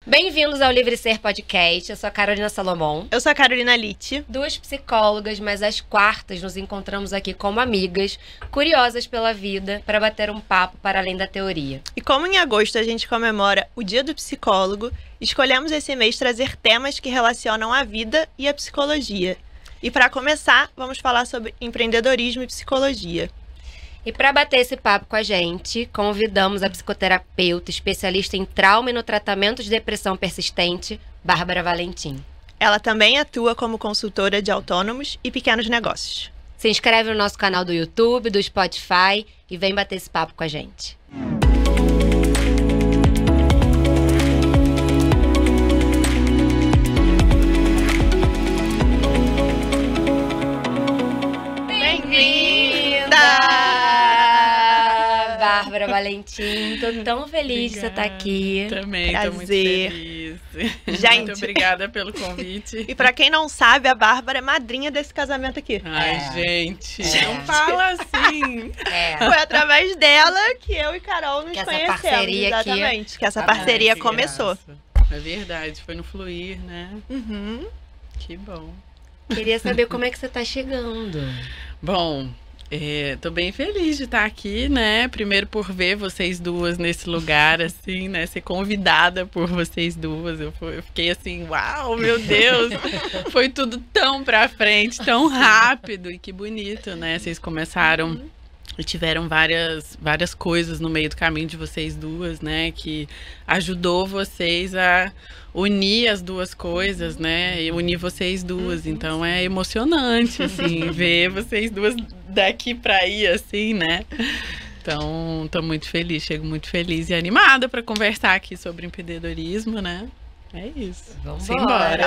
Bem-vindos ao Livre Ser Podcast. Eu sou a Carolina Salomão. Eu sou a Carolina Litti. Duas psicólogas, mas às quartas nos encontramos aqui como amigas, curiosas pela vida, para bater um papo para além da teoria. E como em agosto a gente comemora o Dia do Psicólogo, escolhemos esse mês trazer temas que relacionam a vida e a psicologia. E para começar, vamos falar sobre empreendedorismo e psicologia. E para bater esse papo com a gente, convidamos a psicoterapeuta especialista em trauma e no tratamento de depressão persistente, Bárbara Valentim. Ela também atua como consultora de autônomos e pequenos negócios. Se inscreve no nosso canal do YouTube, do Spotify e vem bater esse papo com a gente. Bárbara Valentim, tô tão feliz de você estar aqui. Também, prazer. Tô muito feliz. Gente. Muito obrigada pelo convite. E pra quem não sabe, a Bárbara é madrinha desse casamento aqui. Ai, gente, não fala assim. Foi através dela que eu e Carol nos Que essa conhecemos. parceria aqui- Exatamente, que essa parceria Que começou. graça. É verdade, foi no Fluir, né? Uhum. Que bom. Queria saber como é que você tá chegando. Bom, tô bem feliz de estar aqui, né? Primeiro por ver vocês duas nesse lugar, assim, né? Ser convidada por vocês duas. Eu fiquei assim, uau, meu Deus! Foi tudo tão pra frente, tão rápido e que bonito, né? Vocês começaram e tiveram várias coisas no meio do caminho de vocês duas, né? Que ajudou vocês a unir as duas coisas, né? E unir vocês duas. Então é emocionante, assim, ver vocês duas daqui pra aí, assim, né? Então, tô muito feliz, chego muito feliz e animada pra conversar aqui sobre empreendedorismo, né? É isso. Vamos Simbora.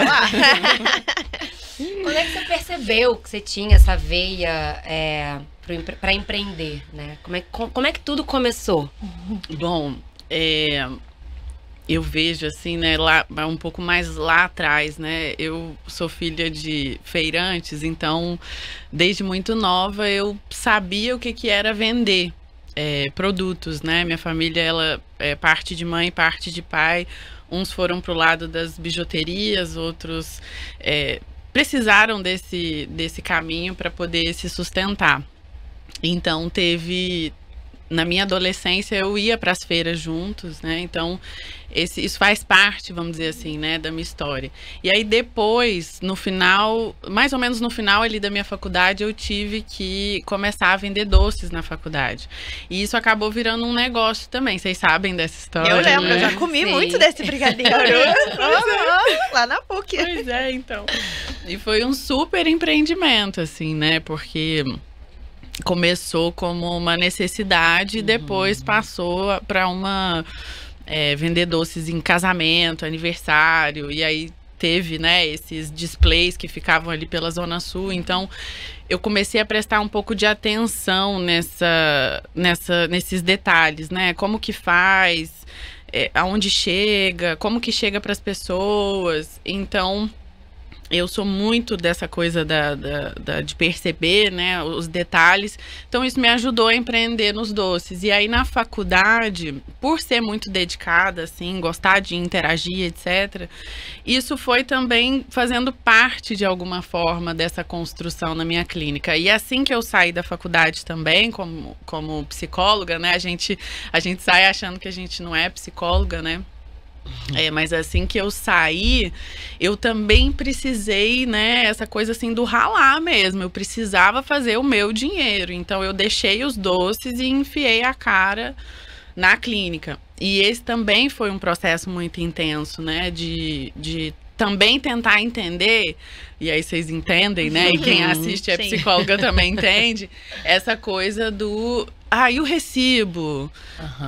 Quando é que você percebeu que você tinha essa veia para empreender, né? Como é que tudo começou? Bom, eu vejo assim, né, lá, um pouco mais lá atrás, né, eu sou filha de feirantes, então, desde muito nova, eu sabia o que era vender produtos, né, minha família, ela é parte de mãe, parte de pai, uns foram pro lado das bijuterias, outros precisaram desse caminho para poder se sustentar. Então, na minha adolescência, eu ia para as feiras juntos, né? Então, isso faz parte, vamos dizer assim, né, da minha história. E aí, depois, no final, mais ou menos no final ali da minha faculdade, eu tive que começar a vender doces na faculdade. E isso acabou virando um negócio também. Vocês sabem dessa história, Eu lembro, né? eu já comi Sim. muito desse brigadeiro. Lá na PUC. Pois é, então. E foi um super empreendimento, assim, né? Porque começou como uma necessidade e depois passou para vender doces em casamento, aniversário, e aí teve, né, esses displays que ficavam ali pela Zona Sul. Então, eu comecei a prestar um pouco de atenção nesses detalhes, né? Como que faz, aonde chega, como que chega para as pessoas. Então, eu sou muito dessa coisa de perceber, né, os detalhes. Então, isso me ajudou a empreender nos doces. E aí, na faculdade, por ser muito dedicada, assim, gostar de interagir, etc., isso foi também fazendo parte, de alguma forma, dessa construção na minha clínica. E assim que eu saí da faculdade também, como psicóloga, né, a gente sai achando que a gente não é psicóloga, né? Mas assim que eu saí, eu também precisei, né, essa coisa assim do ralar mesmo. Eu precisava fazer o meu dinheiro. Então eu deixei os doces e enfiei a cara na clínica. E esse também foi um processo muito intenso, né, de também tentar entender, e aí vocês entendem, né, e quem assiste é Sim. psicóloga também entende, essa coisa do... e o recibo,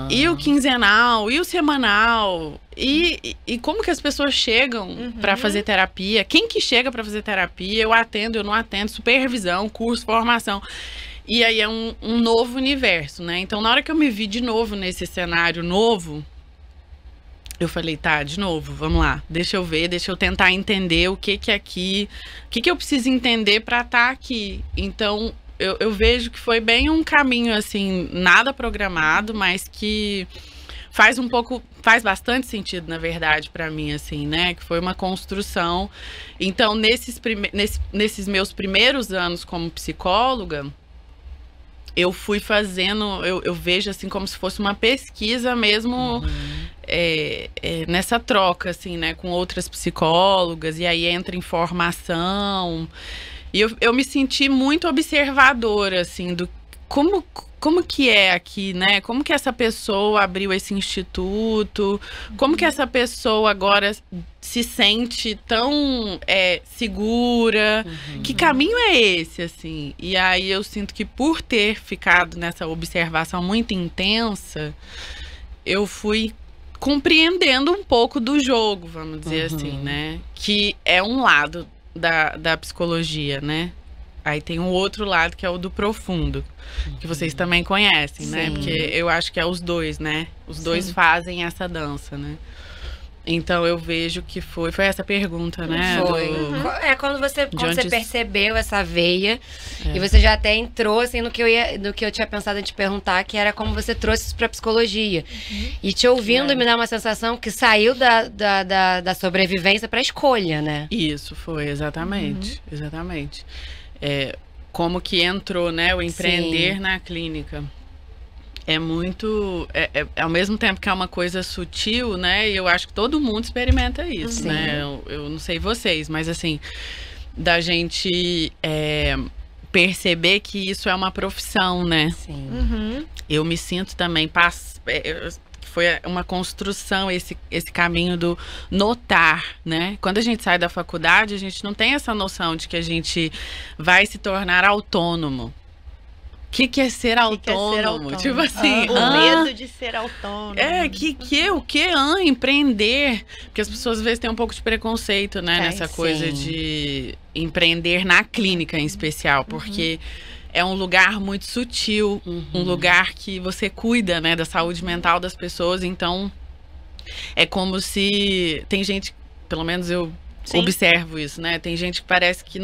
e o quinzenal, e o semanal, e como que as pessoas chegam para fazer terapia, quem que chega para fazer terapia, eu atendo, eu não atendo, supervisão, curso, formação. E aí é um novo universo, né? Então, na hora que eu me vi de novo nesse cenário novo, eu falei, tá, de novo, vamos lá, deixa eu ver, deixa eu tentar entender o que eu preciso entender para estar aqui. Então, eu vejo que foi bem um caminho, assim, nada programado, mas que faz bastante sentido, na verdade, para mim, assim, né? Que foi uma construção. Então, nesses meus primeiros anos como psicóloga, eu fui fazendo, eu vejo assim como se fosse uma pesquisa mesmo, nessa troca, assim, né, com outras psicólogas, e aí entra informação. E eu me senti muito observadora, assim, do como que é aqui, né? Como que essa pessoa abriu esse instituto? Como que essa pessoa agora se sente tão segura? Que caminho é esse, assim? E aí eu sinto que por ter ficado nessa observação muito intensa, eu fui compreendendo um pouco do jogo, vamos dizer assim, né? Que é um lado da psicologia, né? Aí tem um outro lado que é o do profundo, que vocês também conhecem, né? Porque eu acho que é os dois, né? Os dois fazem essa dança, né? Então eu vejo que foi essa pergunta, né? Foi. Quando você percebeu essa veia e você já até entrou assim no que eu tinha pensado em te perguntar, que era como você trouxe isso pra psicologia. E te ouvindo me dá uma sensação que saiu da sobrevivência pra escolha, né? Isso, foi, exatamente. Exatamente. Como que entrou, né, o empreender na clínica. É muito... ao mesmo tempo que é uma coisa sutil, né, e eu acho que todo mundo experimenta isso, né, eu não sei vocês, mas assim, da gente perceber que isso é uma profissão, né. Sim. Eu me sinto também... Foi uma construção, esse caminho do notar, né? Quando a gente sai da faculdade, a gente não tem essa noção de que a gente vai se tornar autônomo. O que é ser autônomo? Tipo assim... o medo de ser autônomo. O que empreender? Porque as pessoas às vezes têm um pouco de preconceito, né? Nessa coisa de empreender na clínica em especial, porque... É um lugar muito sutil, um lugar que você cuida, né, da saúde mental das pessoas. Então, é como se... Tem gente, pelo menos eu observo isso, né? Tem gente que parece que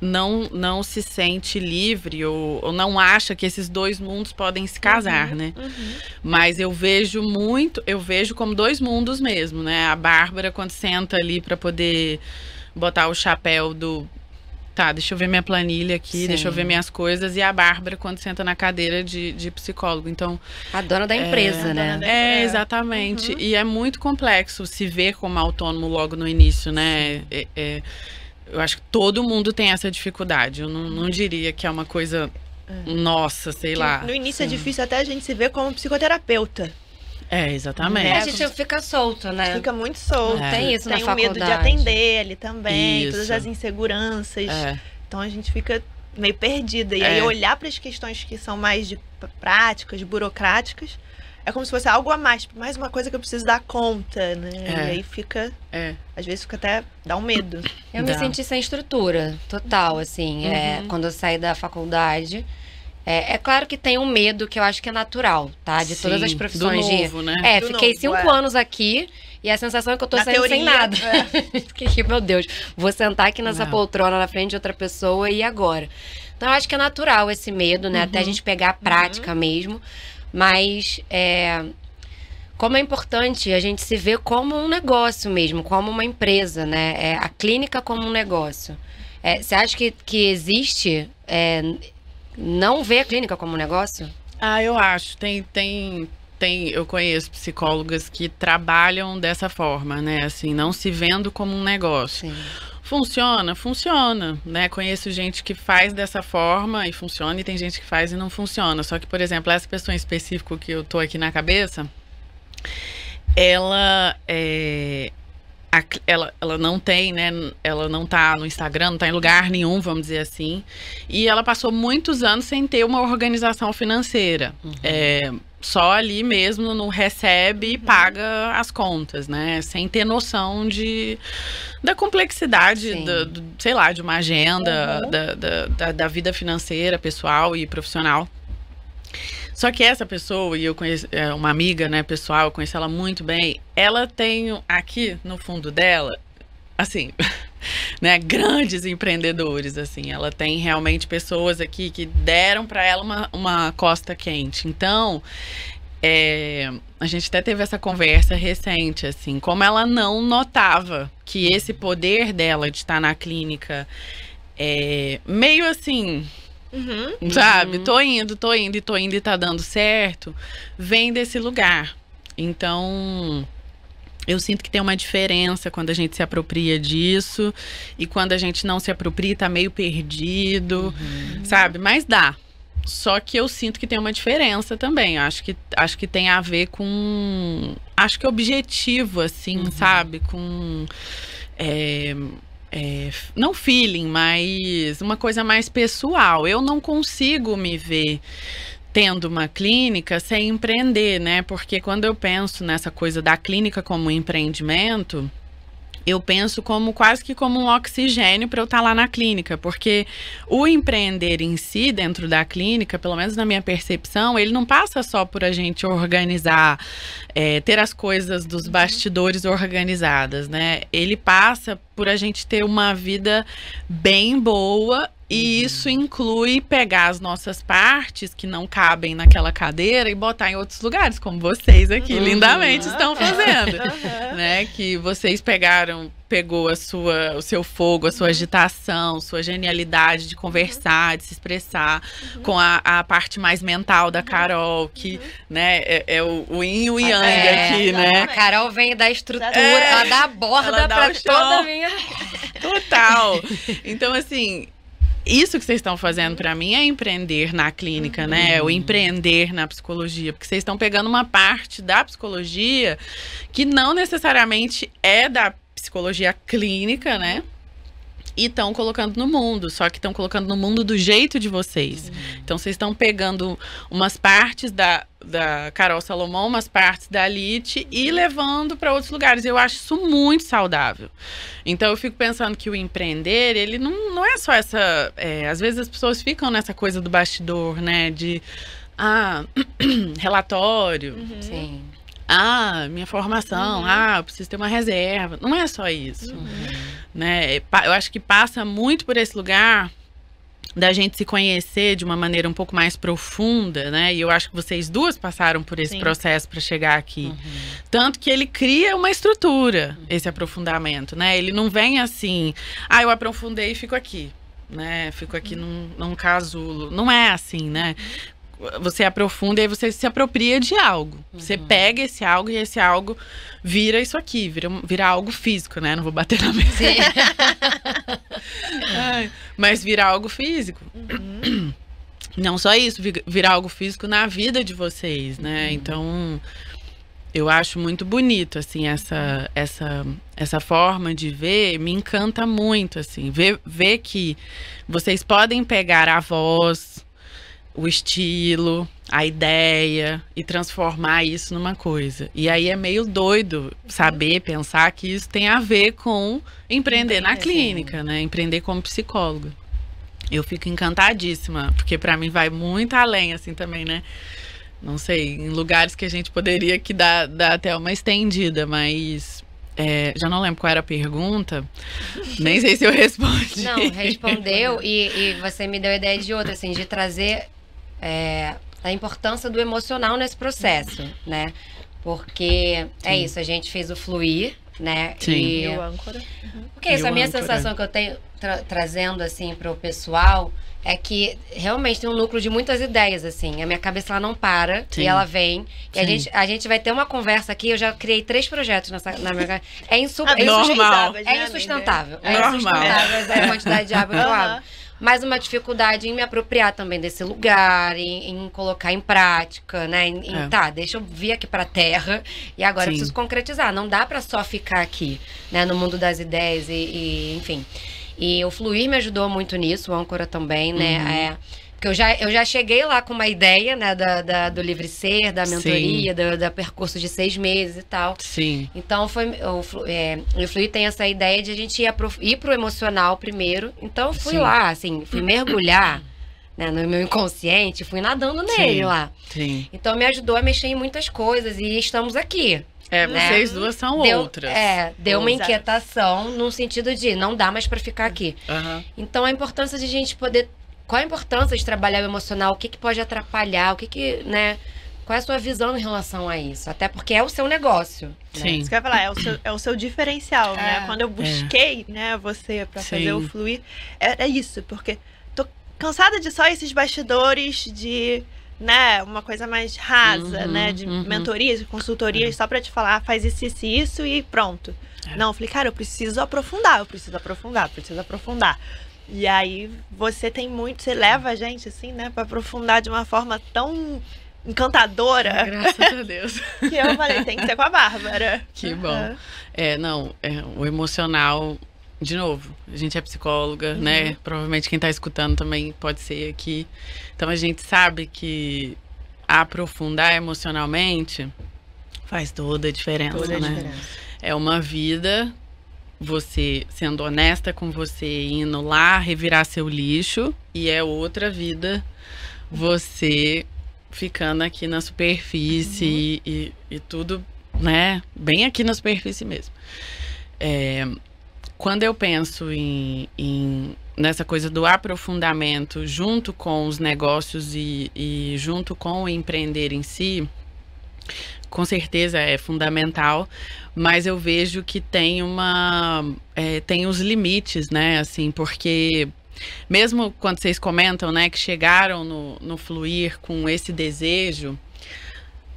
não se sente livre ou não acha que esses dois mundos podem se casar, né? Mas eu vejo como dois mundos mesmo, né? A Bárbara, quando senta ali para poder botar o chapéu do... Tá, deixa eu ver minha planilha aqui, deixa eu ver minhas coisas. E a Bárbara, quando senta na cadeira de psicólogo. Então, a dona da empresa, né? Exatamente. E é muito complexo se ver como autônomo logo no início, né? Eu acho que todo mundo tem essa dificuldade. Eu não diria que é uma coisa nossa, sei lá. No início é difícil até a gente se ver como psicoterapeuta. Exatamente. A gente fica solto, né? Fica muito solto. Tem isso na faculdade. Tem o medo de atender ali também, todas as inseguranças. Então a gente fica meio perdida. E aí olhar para as questões que são mais práticas, burocráticas, é como se fosse algo a mais uma coisa que eu preciso dar conta, né? E aí fica... Às vezes fica até... dá um medo. Eu me senti sem estrutura, total, assim. Quando eu saí da faculdade... É claro que tem um medo que eu acho que é natural, tá? De todas as profissões. Do novo, né? Fiquei 5 anos aqui e a sensação é que eu tô saindo sem nada. Meu Deus, vou sentar aqui nessa poltrona na frente de outra pessoa e agora? Então eu acho que é natural esse medo, né? Até a gente pegar a prática mesmo. Mas como é importante a gente se ver como um negócio mesmo, como uma empresa, né? A clínica como um negócio. Você acha que existe... não vê a clínica como um negócio? Eu acho. Eu conheço psicólogas que trabalham dessa forma, né? Assim, não se vendo como um negócio. Sim. Funciona, né? Conheço gente que faz dessa forma e funciona, e tem gente que faz e não funciona. Só que, por exemplo, essa pessoa em específico que eu tô aqui na cabeça, ela não tem, né? Ela não tá no Instagram, não tá em lugar nenhum, vamos dizer assim. E ela passou muitos anos sem ter uma organização financeira. Só ali mesmo no recebe e paga as contas, né? Sem ter noção da complexidade, sei lá, de uma agenda, da vida financeira, pessoal e profissional. Só que essa pessoa, e eu conheço, uma amiga, né, pessoal, eu conheço ela muito bem, ela tem aqui no fundo dela, assim, né, grandes empreendedores, assim, ela tem realmente pessoas aqui que deram para ela uma costa quente. Então, a gente até teve essa conversa recente, assim, como ela não notava que esse poder dela de estar na clínica meio assim, sabe? Tô indo e tá dando certo, vem desse lugar. Então, eu sinto que tem uma diferença quando a gente se apropria disso e quando a gente não se apropria, tá meio perdido, sabe? Mas dá. Só que eu sinto que tem uma diferença também. Acho que tem a ver com... Acho que objetivo, assim, sabe? Com... não feeling, mas uma coisa mais pessoal. Eu não consigo me ver tendo uma clínica sem empreender, né? Porque quando eu penso nessa coisa da clínica como empreendimento... Eu penso quase que como um oxigênio para eu estar lá na clínica, porque o empreender em si, dentro da clínica, pelo menos na minha percepção, ele não passa só por a gente organizar, ter as coisas dos bastidores organizadas, né? Ele passa por a gente ter uma vida bem boa. E isso inclui pegar as nossas partes que não cabem naquela cadeira e botar em outros lugares, como vocês aqui lindamente estão fazendo, né? Que vocês pegou o seu fogo, a sua agitação, sua genialidade de conversar, de se expressar, com a parte mais mental da Carol, que, né, é o yin e o yang aqui, né? A Carol vem da estrutura, ela dá a borda pra toda a minha... Total. Então, assim... Isso que vocês estão fazendo para mim é empreender na clínica, né? O empreender na psicologia. Porque vocês estão pegando uma parte da psicologia que não necessariamente é da psicologia clínica, né? E estão colocando no mundo, só que estão colocando no mundo do jeito de vocês. Então, vocês estão pegando umas partes da Carol Salomão, umas partes da Lite e levando para outros lugares. Eu acho isso muito saudável. Então, eu fico pensando que o empreender, ele não é só essa... às vezes as pessoas ficam nessa coisa do bastidor, né? De, relatório. Sim. Minha formação, eu preciso ter uma reserva. Não é só isso, né? Eu acho que passa muito por esse lugar da gente se conhecer de uma maneira um pouco mais profunda, né? E eu acho que vocês duas passaram por esse processo para chegar aqui. Tanto que ele cria uma estrutura, esse aprofundamento, né? Ele não vem assim, eu aprofundei e fico aqui, né? Fico aqui num casulo. Não é assim, né? Você aprofunda e aí você se apropria de algo. Você pega esse algo e esse algo vira isso aqui, vira algo físico, né? Não vou bater na mesa. Mas vira algo físico. Não só isso, virar algo físico na vida de vocês, né? Então, eu acho muito bonito, assim, essa forma de ver me encanta muito, assim. Ver que vocês podem pegar a voz, o estilo, a ideia e transformar isso numa coisa. E aí é meio doido pensar que isso tem a ver com empreender na clínica, né? Empreender como psicóloga. Eu fico encantadíssima, porque para mim vai muito além, assim, também, né? Não sei, em lugares que a gente poderia que dar até uma estendida, mas... já não lembro qual era a pergunta, nem sei se eu respondi. Não, respondeu e você me deu a ideia de outra, assim, de trazer a importância do emocional nesse processo, né? Porque é isso, a gente fez o Fluir, né? Sim. E o âncora. Porque isso, a minha sensação que eu tenho trazendo, assim, pro pessoal é que realmente tem um núcleo de muitas ideias, assim. A minha cabeça, ela não para. Sim. E ela vem. E a gente vai ter uma conversa aqui. Eu já criei 3 projetos na minha cabeça. É insustentável. É insustentável. A quantidade de água que eu abro. Mas uma dificuldade em me apropriar também desse lugar, em colocar em prática, né? Deixa eu vir aqui pra terra e agora eu preciso concretizar. Não dá pra só ficar aqui, né? No mundo das ideias enfim. E o Fluir me ajudou muito nisso, o Âncora também, né? Porque eu já cheguei lá com uma ideia, né? Do Livre Ser, da mentoria, do percurso de 6 meses e tal. Sim. Então, o Fluir tem essa ideia de a gente ir pro emocional primeiro. Então, eu fui lá, assim, fui mergulhar, né, no meu inconsciente, fui nadando nele lá. Sim. Então, me ajudou a mexer em muitas coisas e estamos aqui. Vocês duas são outras. Deu uma inquietação no sentido de não dá mais pra ficar aqui. Então, a importância de a gente poder... Qual a importância de trabalhar o emocional? O que pode atrapalhar? O que né? Qual é a sua visão em relação a isso? Até porque é o seu negócio. Sim. Né? Isso que eu ia falar, é o seu diferencial, né? Quando eu busquei, né, você pra fazer o Fluir, é isso, porque tô cansada de só esses bastidores de, né, uma coisa mais rasa, né, de mentorias, de consultorias, só pra te falar, faz isso e pronto. Não, eu falei, cara, eu preciso aprofundar. E aí você tem muito, você leva a gente, assim, né, pra aprofundar de uma forma tão encantadora. Graças a Deus. Que eu falei, tem que ser com a Bárbara. Que bom. O emocional, de novo, a gente é psicóloga, né? Provavelmente quem tá escutando também pode ser aqui. Então a gente sabe que aprofundar emocionalmente faz toda a diferença, né? É uma vida, você sendo honesta com você, indo lá revirar seu lixo, e é outra vida, você ficando aqui na superfície e tudo, né, bem aqui na superfície mesmo. Quando eu penso nessa coisa do aprofundamento junto com os negócios e junto com o empreender em si, com certeza é fundamental, mas eu vejo que tem tem os limites, né, assim, porque mesmo quando vocês comentam, né, que chegaram no Fluir com esse desejo,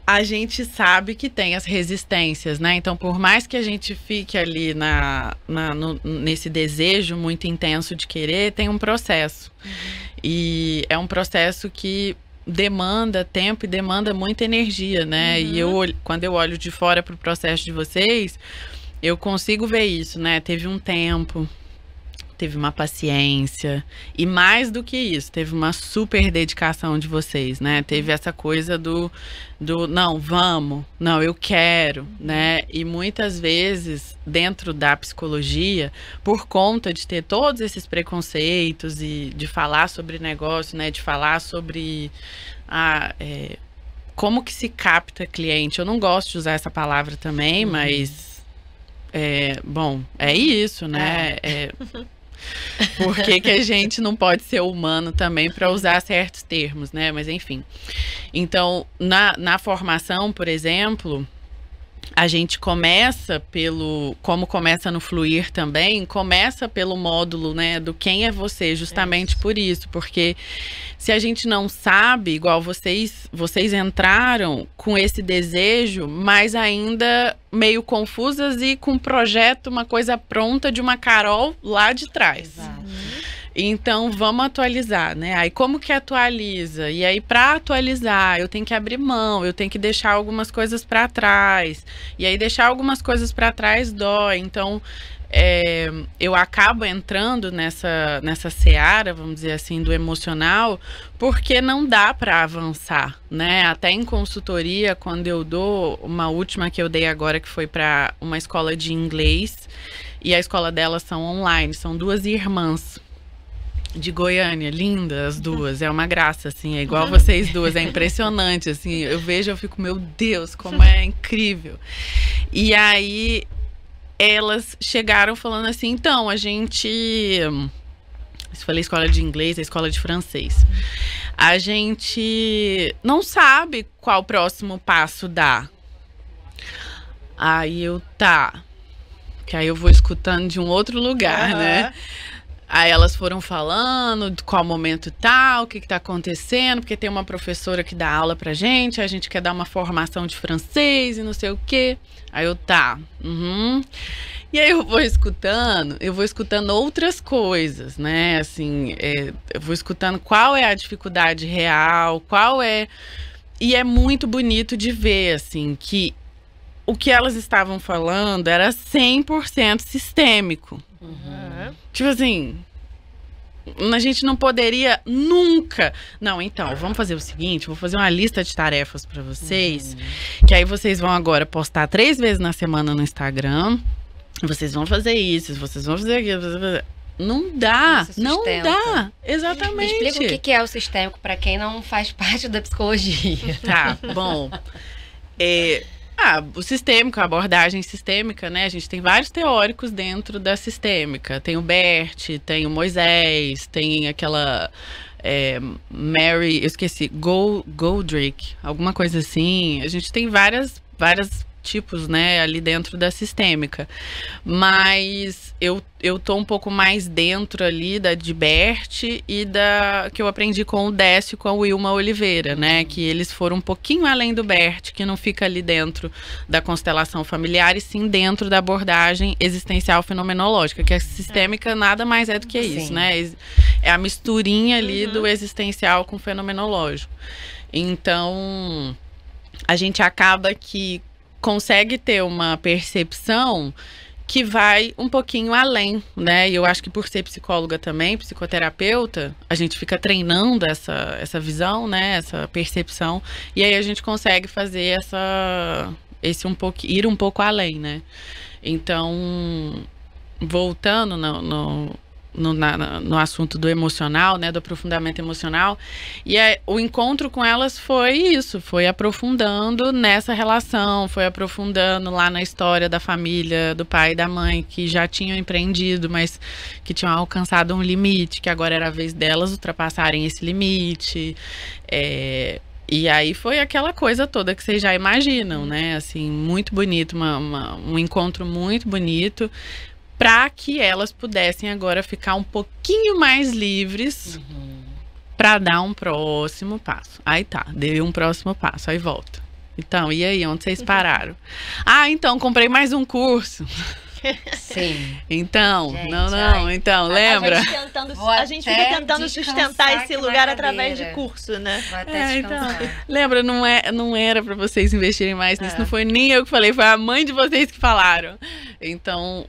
a gente sabe que tem as resistências, né? Então, por mais que a gente fique ali nesse desejo muito intenso de querer, tem um processo. E é um processo que demanda tempo e demanda muita energia, né? E quando eu olho de fora para o processo de vocês, eu consigo ver isso, né? Teve um tempo, teve uma paciência, e mais do que isso, teve uma super dedicação de vocês, né? Teve essa coisa do não, vamos, não, eu quero, né? E muitas vezes, dentro da psicologia, por conta de ter todos esses preconceitos e de falar sobre negócio, né? De falar sobre como que se capta cliente. Eu não gosto de usar essa palavra também, mas bom, é isso, né? Por que a gente não pode ser humano também para usar certos termos, né? Mas enfim. Então, na formação, por exemplo, a gente começa como começa no Fluir também, começa pelo módulo, né, do quem é você, justamente por isso, porque se a gente não sabe, igual vocês entraram com esse desejo, mas ainda meio confusas e com um projeto, uma coisa pronta de uma Carol lá de trás. Exato. Então, vamos atualizar, né? Aí, como que atualiza? E aí, para atualizar, eu tenho que abrir mão, eu tenho que deixar algumas coisas para trás. E aí, deixar algumas coisas para trás dói. Então, eu acabo entrando nessa seara, vamos dizer assim, do emocional, porque não dá para avançar, né? Até em consultoria, quando eu dou, uma última que eu dei agora, que foi para uma escola de inglês, e a escola delas são online, são duas irmãs de Goiânia, lindas as duas, é uma graça, assim, é igual vocês duas, é impressionante, assim, eu vejo, eu fico, meu Deus, como é incrível. E aí, elas chegaram falando assim, então, a gente, eu falei escola de inglês, a escola de francês, a gente não sabe qual o próximo passo dar. Aí que aí eu vou escutando de um outro lugar, né? Aí elas foram falando de qual momento tal, o que tá acontecendo, porque tem uma professora que dá aula pra gente, a gente quer dar uma formação de francês e não sei o quê. Aí eu, E aí eu vou escutando outras coisas, né, assim, eu vou escutando qual é a dificuldade real, e é muito bonito de ver, assim, que o que elas estavam falando era 100% sistêmico. Tipo assim, a gente não poderia nunca... Não, então, vamos fazer o seguinte, vou fazer uma lista de tarefas para vocês, que aí vocês vão agora postar 3 vezes na semana no Instagram, vocês vão fazer isso, vocês vão fazer aquilo, não dá, não dá, exatamente. Me explica o que é o sistêmico para quem não faz parte da psicologia. Tá, bom, o sistêmico, a abordagem sistêmica, né? A gente tem vários teóricos dentro da sistêmica. Tem o Bert, tem o Moisés, tem aquela Mary, eu esqueci, Goldrick, alguma coisa assim. A gente tem várias tipos, né, ali dentro da sistêmica. Mas eu tô um pouco mais dentro ali da de Bert e da que eu aprendi com o Décio e com a Wilma Oliveira, né, que eles foram um pouquinho além do Bert, que não fica ali dentro da constelação familiar, e sim dentro da abordagem existencial fenomenológica, que a sistêmica nada mais é do que isso, né? É a misturinha ali do existencial com o fenomenológico. Então, a gente acaba que consegue ter uma percepção que vai um pouquinho além, né? E eu acho que por ser psicóloga também, psicoterapeuta, a gente fica treinando essa visão, né? Essa percepção. E aí a gente consegue fazer ir um pouco além, né? Então, voltando no assunto do emocional, né, do aprofundamento emocional, e o encontro com elas foi isso, foi aprofundando nessa relação, foi aprofundando lá na história da família, do pai e da mãe, que já tinham empreendido, mas que tinham alcançado um limite, que agora era a vez delas ultrapassarem esse limite, e aí foi aquela coisa toda que vocês já imaginam, né, assim, muito bonito, um encontro muito bonito, para que elas pudessem agora ficar um pouquinho mais livres para dar um próximo passo. Aí tá, dei um próximo passo, aí volta. Então, e aí, onde vocês pararam? Então, comprei mais um curso. Sim. Então, gente, então, lembra? A gente fica tentando sustentar esse lugar através de curso, né? Então, lembra, não era para vocês investirem mais nisso, não foi nem eu que falei, foi a mãe de vocês que falaram. Então,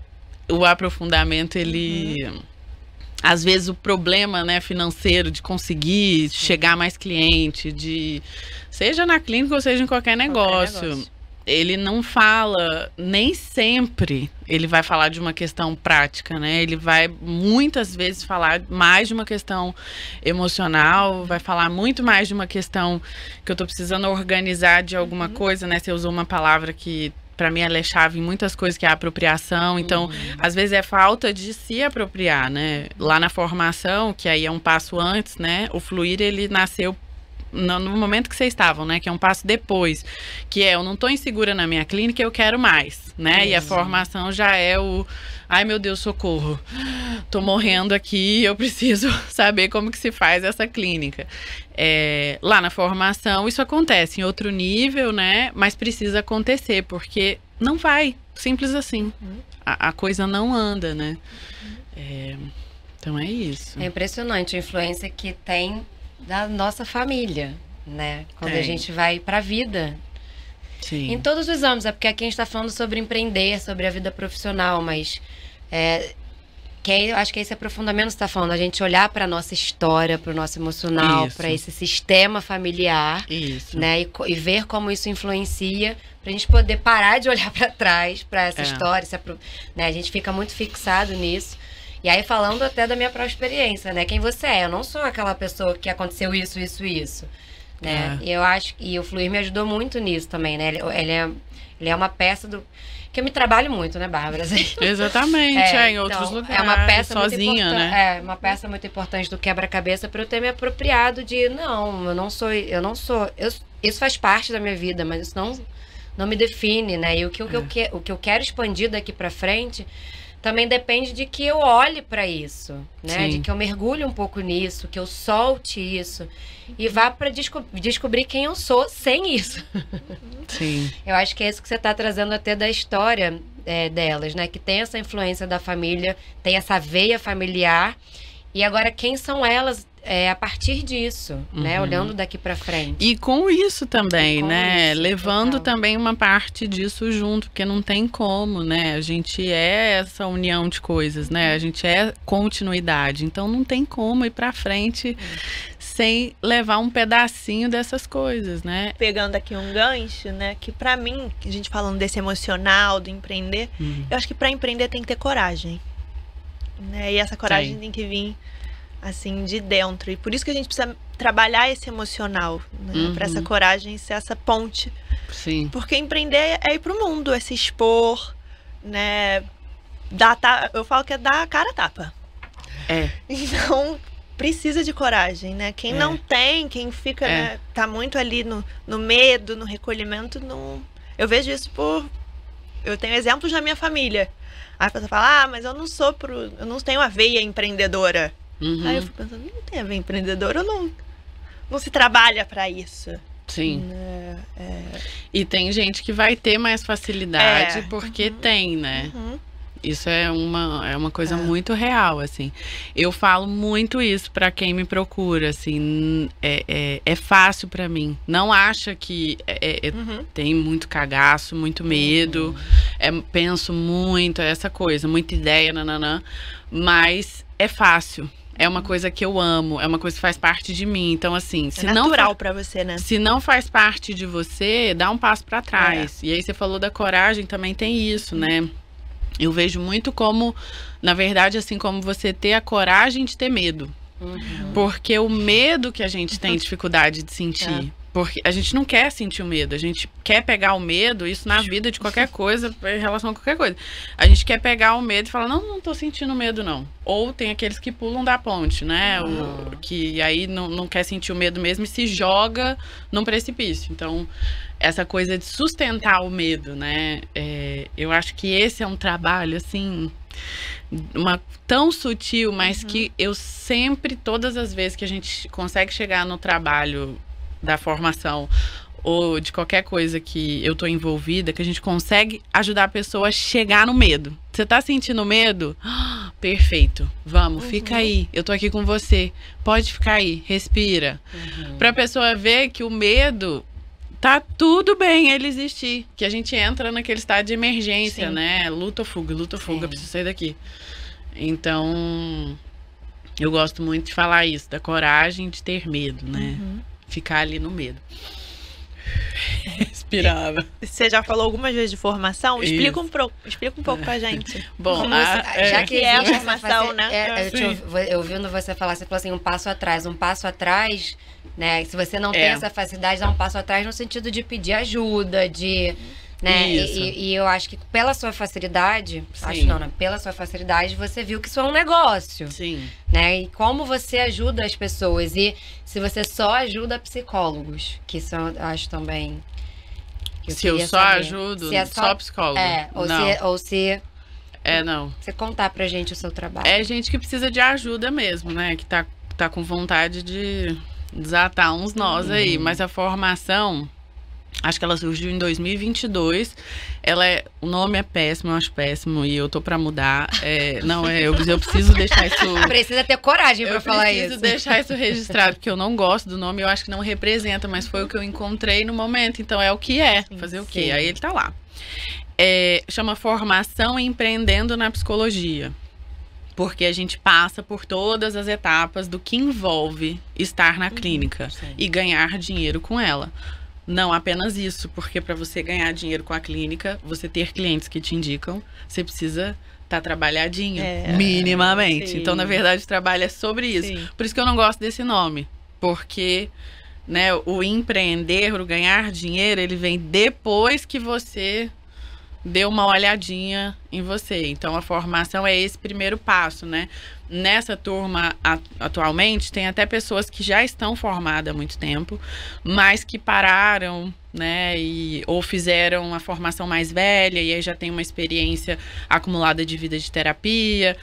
o aprofundamento, ele... Às vezes o problema, né, financeiro de conseguir chegar a mais cliente, seja na clínica ou seja em qualquer negócio, ele não fala, nem sempre ele vai falar de uma questão prática, né? Ele vai muitas vezes falar mais de uma questão emocional, vai falar muito mais de uma questão que eu tô precisando organizar de alguma coisa, né? Você usou uma palavra que para mim ela é chave em muitas coisas, que é a apropriação. Então, às vezes é falta de se apropriar, né? Lá na formação, que aí é um passo antes, né? O Fluir, ele nasceu no momento que vocês estavam, né? Que é um passo depois. Que é, eu não tô insegura na minha clínica, eu quero mais, né? E a formação já é ai, meu Deus, socorro. Tô morrendo aqui, eu preciso saber como que se faz essa clínica. Lá na formação, isso acontece em outro nível, né? Mas precisa acontecer, porque não vai. Simples assim. A coisa não anda, né? Então é isso. É impressionante a influência que tem da nossa família, né? Quando a gente vai pra vida. Sim. Em todos os âmbitos, porque aqui a gente está falando sobre empreender, sobre a vida profissional, mas eu acho que esse aprofundamento está falando, a gente olhar para a nossa história, para o nosso emocional, para esse sistema familiar, né, e ver como isso influencia, para a gente poder parar de olhar para trás, para essa história, né, a gente fica muito fixado nisso. E aí falando até da minha própria experiência, né, quem você é, eu não sou aquela pessoa que aconteceu isso, né? E eu acho que o Fluir me ajudou muito nisso também, né? Ele é uma peça que eu me trabalho muito, né, Bárbara? Exatamente, em outros lugares. É uma peça sozinha, muito né? Uma peça muito importante do quebra-cabeça para eu ter me apropriado de eu não sou, isso faz parte da minha vida, mas isso não me define, né? E o que eu quero expandir daqui para frente também depende de que eu olhe para isso, né? Sim. De que eu mergulhe um pouco nisso, que eu solte isso e vá para descobrir quem eu sou sem isso. Sim. Eu acho que é isso que você está trazendo até da história delas, né? Que tem essa influência da família, tem essa veia familiar. E agora, quem são elas a partir disso, né? Olhando daqui para frente. E com isso também, né? Levando também uma parte disso junto, porque não tem como, né? A gente é essa união de coisas, né? A gente é continuidade. Então, não tem como ir para frente sem levar um pedacinho dessas coisas, né? Pegando aqui um gancho, né? Que para mim, a gente falando desse emocional, do empreender, eu acho que para empreender tem que ter coragem, né? E essa coragem tem que vir assim, de dentro. E por isso que a gente precisa trabalhar esse emocional, né? Para essa coragem ser essa ponte. Sim. Porque empreender é ir pro mundo, é se expor, né? Eu falo que é dar a cara a tapa. É. Então, precisa de coragem, né? Quem não tem, quem fica, né, tá muito ali no medo, no recolhimento, não... Eu vejo isso eu tenho exemplos na minha família. Aí a pessoa fala, mas eu não tenho a veia empreendedora. Aí eu fico pensando, não tem a veia empreendedora, não se trabalha para isso. Sim. E tem gente que vai ter mais facilidade porque tem, né? Isso é uma coisa muito real, assim. Eu falo muito isso pra quem me procura, assim. É fácil pra mim. Não acha que tem muito cagaço, muito medo. Penso muito, essa coisa, muita ideia, nananã. Mas é fácil. É uma coisa que eu amo, é uma coisa que faz parte de mim. Então, assim, se natural pra você, né? Se não faz parte de você, dá um passo pra trás. E aí você falou da coragem, também tem isso, né? Eu vejo muito como, na verdade, assim, como você ter a coragem de ter medo. Porque o medo que a gente tem dificuldade de sentir. Porque a gente não quer sentir o medo, a gente quer pegar o medo, isso na vida de qualquer coisa, em relação a qualquer coisa. A gente quer pegar o medo e falar, não tô sentindo medo, não. Ou tem aqueles que pulam da ponte, né? Que aí não quer sentir o medo mesmo e se joga num precipício. Então, essa coisa de sustentar o medo, né? Eu acho que esse é um trabalho, assim, tão sutil, mas que eu sempre, todas as vezes que a gente consegue chegar no trabalho da formação ou de qualquer coisa que eu tô envolvida, que a gente consegue ajudar a pessoa a chegar no medo. Você tá sentindo medo? Perfeito. Vamos, fica aí. Eu tô aqui com você. Pode ficar aí, respira. Pra pessoa ver que o medo tá tudo bem ele existir. Que a gente entra naquele estado de emergência, né? Luta ou fuga, preciso sair daqui. Então, eu gosto muito de falar isso, da coragem de ter medo, né? Ficar ali no medo. Respirava. Você já falou algumas vezes de formação? Explica um pouco pra gente. Bom, já que é a formação, né? Ouvindo você falar, você falou assim, um passo atrás, né? Se você não tem essa facilidade, dá um passo atrás no sentido de pedir ajuda, né? E eu acho que pela sua facilidade, pela sua facilidade, você viu que isso é um negócio. Sim. Né? E como você ajuda as pessoas. E se você só ajuda psicólogos, que isso eu acho também... Se eu só ajudo, só psicólogo. Não. Você contar pra gente o seu trabalho. É gente que precisa de ajuda mesmo, né? Que tá com vontade de desatar uns nós aí. Mas a formação... Acho que ela surgiu em 2022. O nome é péssimo, eu acho péssimo. E eu tô pra mudar. Eu preciso deixar isso... Precisa ter coragem pra falar isso. Eu preciso deixar isso registrado, porque eu não gosto do nome. Eu acho que não representa, mas foi o que eu encontrei no momento. Então é o que é. Fazer o quê? Aí ele tá lá. Chama Formação Empreendendo na Psicologia. Porque a gente passa por todas as etapas do que envolve estar na clínica e ganhar dinheiro com ela. Não apenas isso, porque para você ganhar dinheiro com a clínica, você ter clientes que te indicam, você precisa estar trabalhadinho, minimamente. Sim. Então, na verdade, o trabalho é sobre isso. Sim. Por isso que eu não gosto desse nome, porque, né, o empreender, o ganhar dinheiro, ele vem depois que você deu uma olhadinha em você. Então, a formação é esse primeiro passo, né? Nessa turma, atualmente, tem até pessoas que já estão formadas há muito tempo, mas que pararam, né? Ou fizeram a formação mais velha e aí já tem uma experiência acumulada de vida de terapia,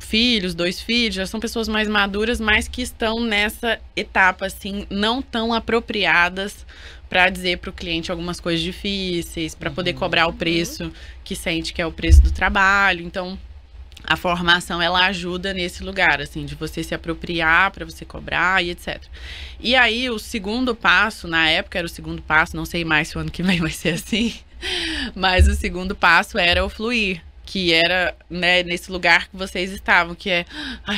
filhos, 2 filhos, já são pessoas mais maduras, mas que estão nessa etapa, assim, não tão apropriadas para dizer para o cliente algumas coisas difíceis, para poder cobrar o preço que sente que é o preço do trabalho. Então, a formação, ela ajuda nesse lugar, assim, de você se apropriar para você cobrar e etc. E aí, o segundo passo, na época era o segundo passo, não sei mais se o ano que vem vai ser assim, mas o segundo passo era o fluir, que era, né, nesse lugar que vocês estavam, que é,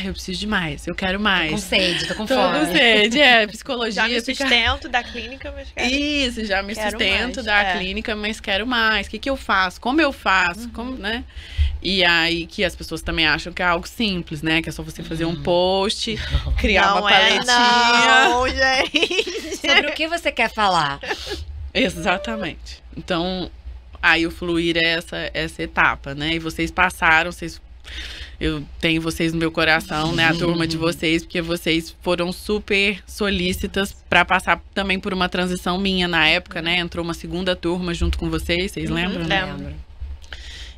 eu preciso de mais, eu quero mais. Tô com sede, tô com fome. Tô com sede, psicologia. Já me sustento da clínica, mas quero. Isso, já me sustento da clínica, mas quero mais. O que eu faço? Como eu faço? Como, né? E aí que as pessoas também acham que é algo simples, né? Que é só você fazer um post, criar uma paletinha. Não, gente. Sobre o que você quer falar. Exatamente. Então, aí o fluir é essa etapa, né? E vocês passaram, eu tenho vocês no meu coração, né? A turma de vocês, porque vocês foram super solícitas para passar também por uma transição minha na época, né? Entrou uma segunda turma junto com vocês lembram? Lembro.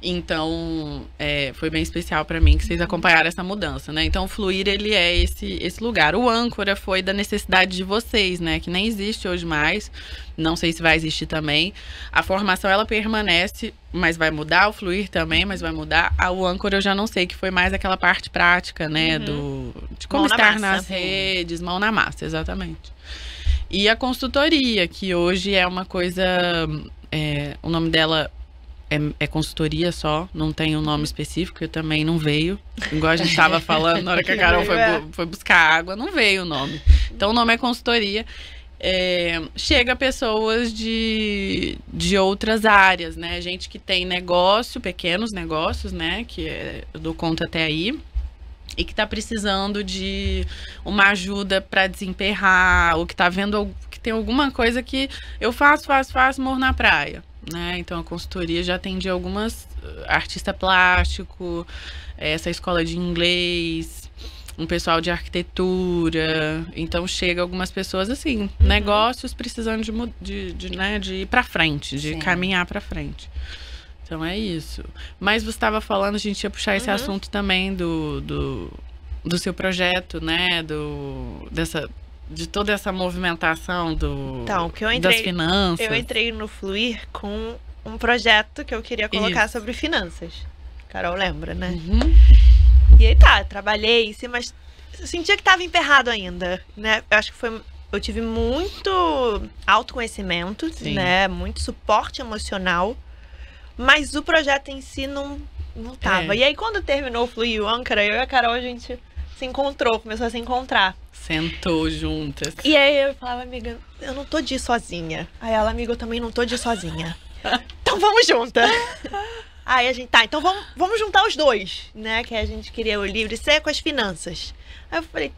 Então, foi bem especial para mim que vocês acompanharam essa mudança, né? Então, o Fluir, ele é esse lugar. O âncora foi da necessidade de vocês, né? Que nem existe hoje mais. Não sei se vai existir também. A formação, ela permanece, mas vai mudar. O Fluir também, mas vai mudar. O âncora, eu já não sei, que foi mais aquela parte prática, né? De como estar nas redes, mão na massa, exatamente. E a consultoria, que hoje é uma coisa... o nome dela... É consultoria só, não tem um nome específico, eu também não veio. Igual a gente estava falando na hora que a Carol foi buscar água, não veio o nome. Então o nome é consultoria. Chega pessoas de outras áreas, né? Gente que tem negócio, pequenos negócios, né? Que eu dou conta até aí. E que tá precisando de uma ajuda para desemperrar, ou que tá vendo que tem alguma coisa que eu faço, morro na praia. Né? Então a consultoria já atendi algumas artista plástico, essa escola de inglês, um pessoal de arquitetura. Então chega algumas pessoas assim, negócios precisando de ir para frente, de caminhar para frente. Então é isso. Mas você estava falando, a gente ia puxar esse assunto também do seu projeto, né? De toda essa movimentação das finanças. Eu entrei no Fluir com um projeto que eu queria colocar sobre finanças. Carol lembra, né? E aí trabalhei em cima, mas eu sentia que estava emperrado ainda, né? Eu acho que eu tive muito autoconhecimento, né? Muito suporte emocional, mas o projeto em si não tava. E aí quando terminou o Fluir e o âncora, eu e a Carol, a gente se encontrou, começou a se encontrar. Sentou juntas. E aí eu falava, amiga, eu não tô de ir sozinha. Aí ela, amiga, eu também não tô de ir sozinha. Então vamos juntas. Aí a gente, então vamos juntar os dois, né? Que a gente queria o livre ser com as finanças. Aí eu falei,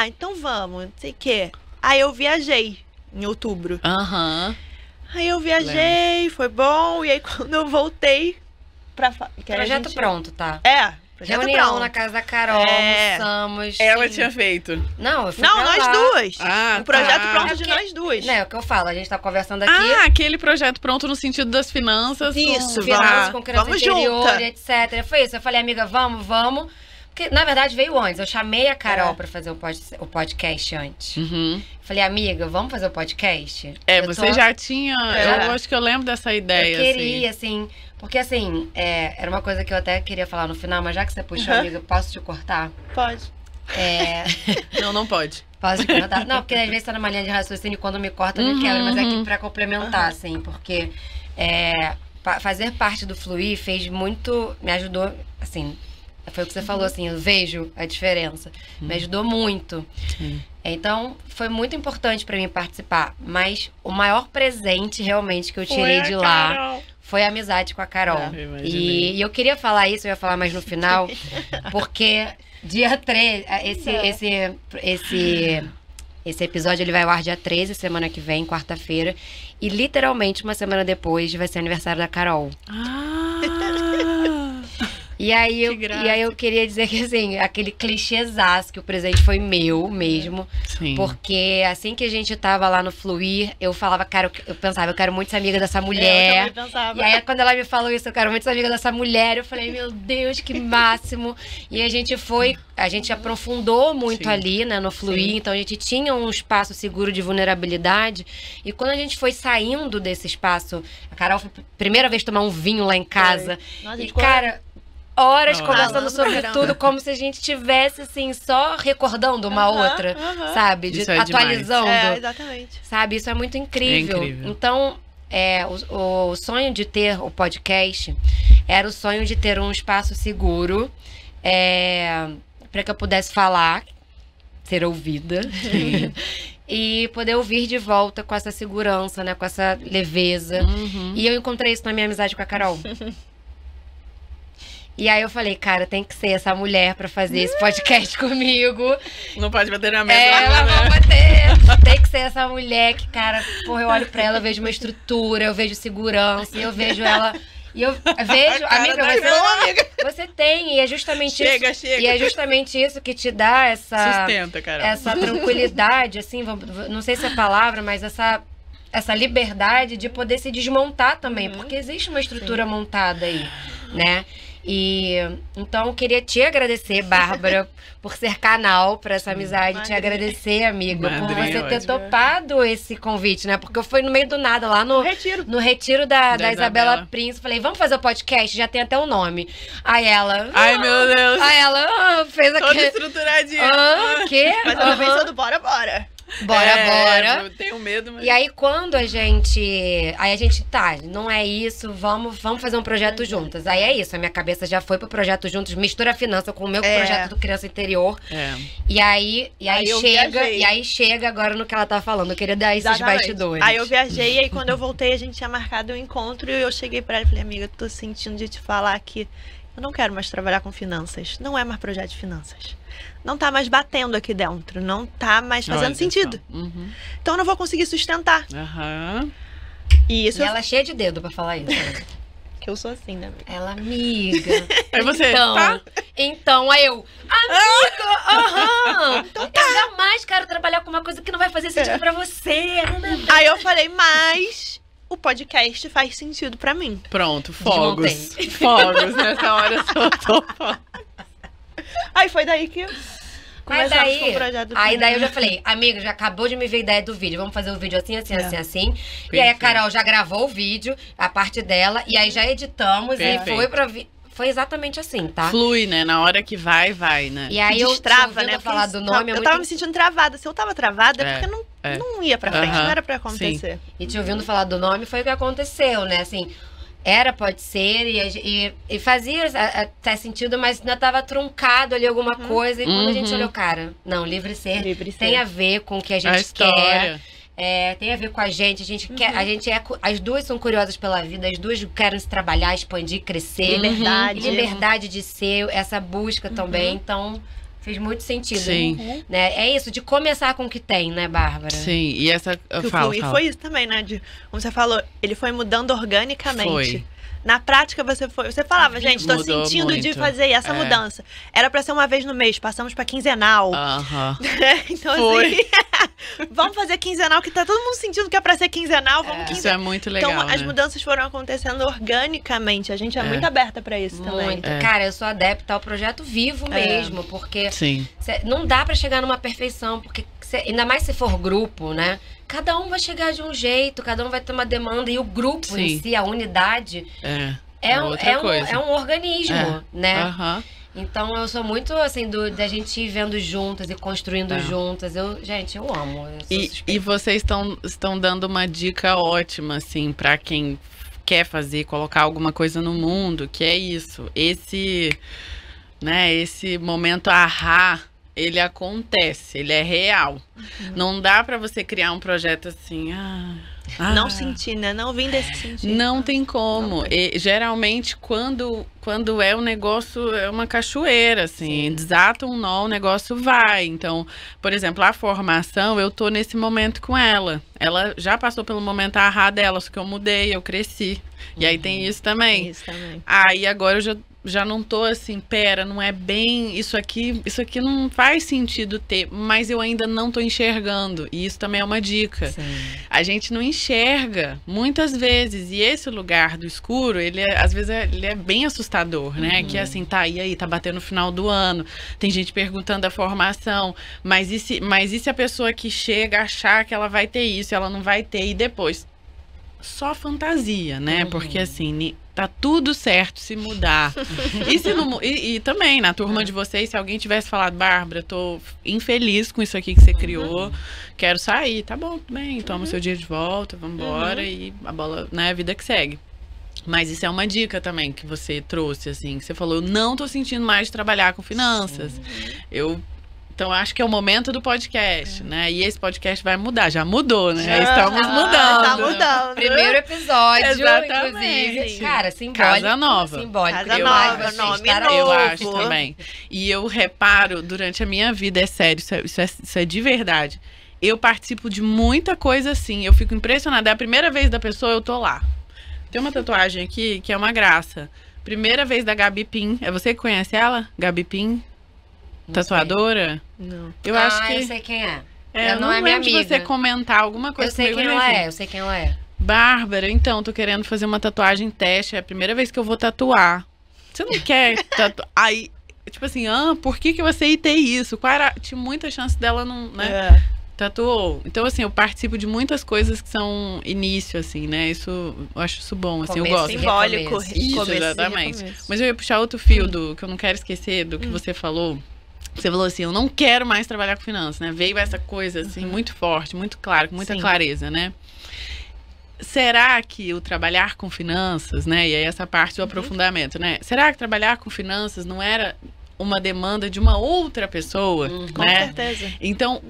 então vamos, não sei o quê. Aí eu viajei em outubro. Aí eu viajei, foi bom. E aí quando eu voltei projeto pronto, tá? Reunião na casa da Carol, almoçamos. Ela tinha feito. Não, eu fui nós duas. Um projeto pronto de nós duas. É o que eu falo, a gente tá conversando aqui. Aquele projeto pronto no sentido das finanças. Isso, finanças com criança interior, etc. Foi isso, eu falei, amiga, vamos. Porque, na verdade, veio antes. Eu chamei a Carol pra fazer o podcast antes. Falei, amiga, vamos fazer o podcast? Você já tinha... Eu acho que eu lembro dessa ideia. Eu queria, assim... Porque, assim, era uma coisa que eu até queria falar no final, mas já que você puxou, amiga, posso te cortar? Pode. Não pode. Posso te cortar? Não, porque às vezes tá numa linha de raciocínio e quando me corta, me quebra. Mas é aqui pra complementar, assim, porque fazer parte do Fluir fez muito... Me ajudou, assim... Foi o que você falou, assim, eu vejo a diferença. Me ajudou muito. Então, foi muito importante pra mim participar. Mas o maior presente, realmente, que eu tirei de lá... Foi a amizade com a Carol. E eu queria falar isso, eu ia falar mais no final, porque dia 13, esse episódio ele vai ao ar dia 13, semana que vem, quarta-feira. E literalmente, uma semana depois, vai ser aniversário da Carol. E aí eu queria dizer que, assim, aquele clichêzaço que o presente foi meu mesmo. Sim. Porque assim que a gente tava lá no Fluir, eu falava, cara, eu pensava, eu quero muito ser amiga dessa mulher. Eu também pensava. E aí, quando ela me falou isso, eu quero muito ser amiga dessa mulher, eu falei, meu Deus, que máximo. E a gente aprofundou muito ali, né, no Fluir. Então a gente tinha um espaço seguro de vulnerabilidade. E quando a gente foi saindo desse espaço, a Carol foi a primeira vez tomar um vinho lá em casa. Nossa, e, cara... Horas conversando sobre tudo, como se a gente estivesse, assim, só recordando uma outra, sabe? Atualizando. Exatamente. Sabe? Isso é muito incrível. Então, o sonho de ter o podcast era o sonho de ter um espaço seguro para que eu pudesse falar, ser ouvida. E poder ouvir de volta com essa segurança, né? Com essa leveza. E eu encontrei isso na minha amizade com a Carol. E aí eu falei, cara, tem que ser essa mulher pra fazer esse podcast comigo. Não pode bater na mesa. Ela vai bater. Tem que ser essa mulher que, cara, porra, eu olho pra ela, eu vejo uma estrutura, eu vejo segurança, eu vejo ela E eu vejo, amiga, você tem, e é justamente isso. E é justamente isso que te dá essa tranquilidade, assim, não sei se é a palavra, mas essa liberdade de poder se desmontar também, porque existe uma estrutura montada aí, né? E então eu queria te agradecer, Bárbara, por ser canal para essa amizade, te agradecer, amiga, por você ter topado esse convite, né? Porque eu fui no meio do nada lá no retiro da Isabela Príncipe, falei, vamos fazer o podcast, já tem até um nome. Aí ela, ai meu Deus. Aí ela fez aquele toda estruturadinha. Quê? Mas eu também sou do bora. Bora. Eu tenho medo, mas... E aí, quando a gente... Aí a gente, tá, não é isso, vamos fazer um projeto juntas. Aí é isso, a minha cabeça já foi pro projeto juntos, mistura a finança com o meu projeto do Criança Interior. E aí chega agora no que ela tá falando. Eu queria dar esses bastidores. Aí eu viajei, e aí quando eu voltei, a gente tinha marcado um encontro, e eu cheguei pra ela e falei, amiga, eu tô sentindo de te falar que eu não quero mais trabalhar com finanças. Não é mais projeto de finanças. Não tá mais batendo aqui dentro. Não tá mais fazendo sentido. Então eu não vou conseguir sustentar. E ela é cheia de dedo pra falar isso. Né? Que eu sou assim, né, amiga? Ela, amiga. Aí você, então, aí eu, amiga, então tá. Eu jamais quero trabalhar com uma coisa que não vai fazer sentido pra você. Aí eu falei, mas o podcast faz sentido pra mim. Pronto, fogos. Fogos, nessa hora eu tô Aí foi daí que Mas daí eu já falei, amiga, já acabou de me ver a ideia do vídeo. Vamos fazer o vídeo assim. Perfeito. E aí a Carol já gravou o vídeo, a parte dela, e aí já editamos e foi pra... Foi exatamente assim, tá? Flui, né? Na hora que vai, né? E aí eu trava, né? Falar do nome eu tava me sentindo travada. Se eu tava travada, é porque não ia pra frente, não era pra acontecer. Sim. E te ouvindo falar do nome foi o que aconteceu, né? Assim, pode ser, e fazia até sentido, mas ainda tava truncado ali alguma coisa. E quando a gente olhou, cara, não, livre ser tem a ver com o que a gente quer. Tem a ver com a gente quer, as duas são curiosas pela vida, as duas querem se trabalhar, expandir, crescer. Liberdade de ser, essa busca também, então fez muito sentido. Sim. Né? É isso, de começar com o que tem, né, Bárbara? Sim, e essa... E foi isso também, né, como você falou, ele foi mudando organicamente. Na prática, você falava, gente, tô sentindo muito de fazer essa mudança. Era pra ser uma vez no mês, passamos pra quinzenal. Então, assim, vamos fazer quinzenal, que tá todo mundo sentindo que é pra ser quinzenal. Isso é muito legal, então, as mudanças foram acontecendo organicamente. A gente é muito aberta pra isso também. Cara, eu sou adepta ao projeto vivo mesmo, porque não dá pra chegar numa perfeição, porque ainda mais se for grupo, né? Cada um vai chegar de um jeito, cada um vai ter uma demanda, e o grupo em si, a unidade, é um organismo, né? Então eu sou muito assim da gente ir vendo juntas e construindo juntas. Eu amo. E vocês estão dando uma dica ótima, assim, pra quem quer colocar alguma coisa no mundo, que é isso. Esse momento ele acontece, ele é real. Não dá pra você criar um projeto assim, não sentir, né? Não vim desse sentido. Não tem como. E, geralmente, quando é um negócio, é uma cachoeira, assim. Desata um nó, o negócio vai. Então, por exemplo, a formação, eu tô nesse momento com ela. Ela já passou pelo momento dela, só que eu mudei, eu cresci. E aí tem isso também. Aí agora eu já não tô assim, não é bem, isso aqui não faz sentido ter, mas eu ainda não tô enxergando, e isso também é uma dica. A gente não enxerga, muitas vezes, e esse lugar do escuro, às vezes ele é bem assustador, né, que é assim, e aí, tá batendo no final do ano, tem gente perguntando a formação, mas e se a pessoa que chega achar que ela vai ter isso, ela não vai ter, e depois? Só fantasia, né, porque assim... Tá tudo certo se mudar. E também, na turma de vocês, se alguém tivesse falado, Bárbara, tô infeliz com isso aqui que você criou, quero sair, tá bom, tudo bem, toma o seu dia de volta, vambora, e a bola, né, a vida que segue. Mas isso é uma dica também que você trouxe, assim, que você falou, eu não tô sentindo mais de trabalhar com finanças. Então, acho que é o momento do podcast, né? E esse podcast vai mudar. Já mudou, né? Estamos mudando. Tá mudando. Primeiro episódio, inclusive. Cara, simbólico. Casa nova. Casa nova, nome novo. Eu acho também. E eu reparo, durante a minha vida, é sério, isso é de verdade. Eu participo de muita coisa assim. Eu fico impressionada. É a primeira vez da pessoa, eu tô lá. Tem uma tatuagem aqui que é uma graça. Primeira vez da Gabi Pin. É você que conhece ela? Gabi Pin? Não tatuadora? Sei. Não. Eu acho que... eu sei quem é. Eu não não é minha lembro de amiga. você comentar alguma coisa Eu sei comigo, quem mas ela enfim. é, eu sei quem ela é. Bárbara, então, tô querendo fazer uma tatuagem teste. É a primeira vez que eu vou tatuar. Você não quer tatuar? Aí, tipo assim, por que eu aceitei isso? Qual era? Tinha muita chance dela não, né? Tatuou. Então, assim, eu participo de muitas coisas que são início, assim, né? Isso, eu acho isso bom, assim, eu Começo gosto. Simbólico. Isso, Começo e exatamente. recomeço. Mas eu ia puxar outro fio que eu não quero esquecer do que você falou. Você falou assim, eu não quero mais trabalhar com finanças, né? Veio essa coisa, assim, muito forte, muito clara, com muita clareza, né? Será que o trabalhar com finanças, né? E aí essa parte do aprofundamento, né? Será que trabalhar com finanças não era uma demanda de uma outra pessoa, Com né? certeza. Então,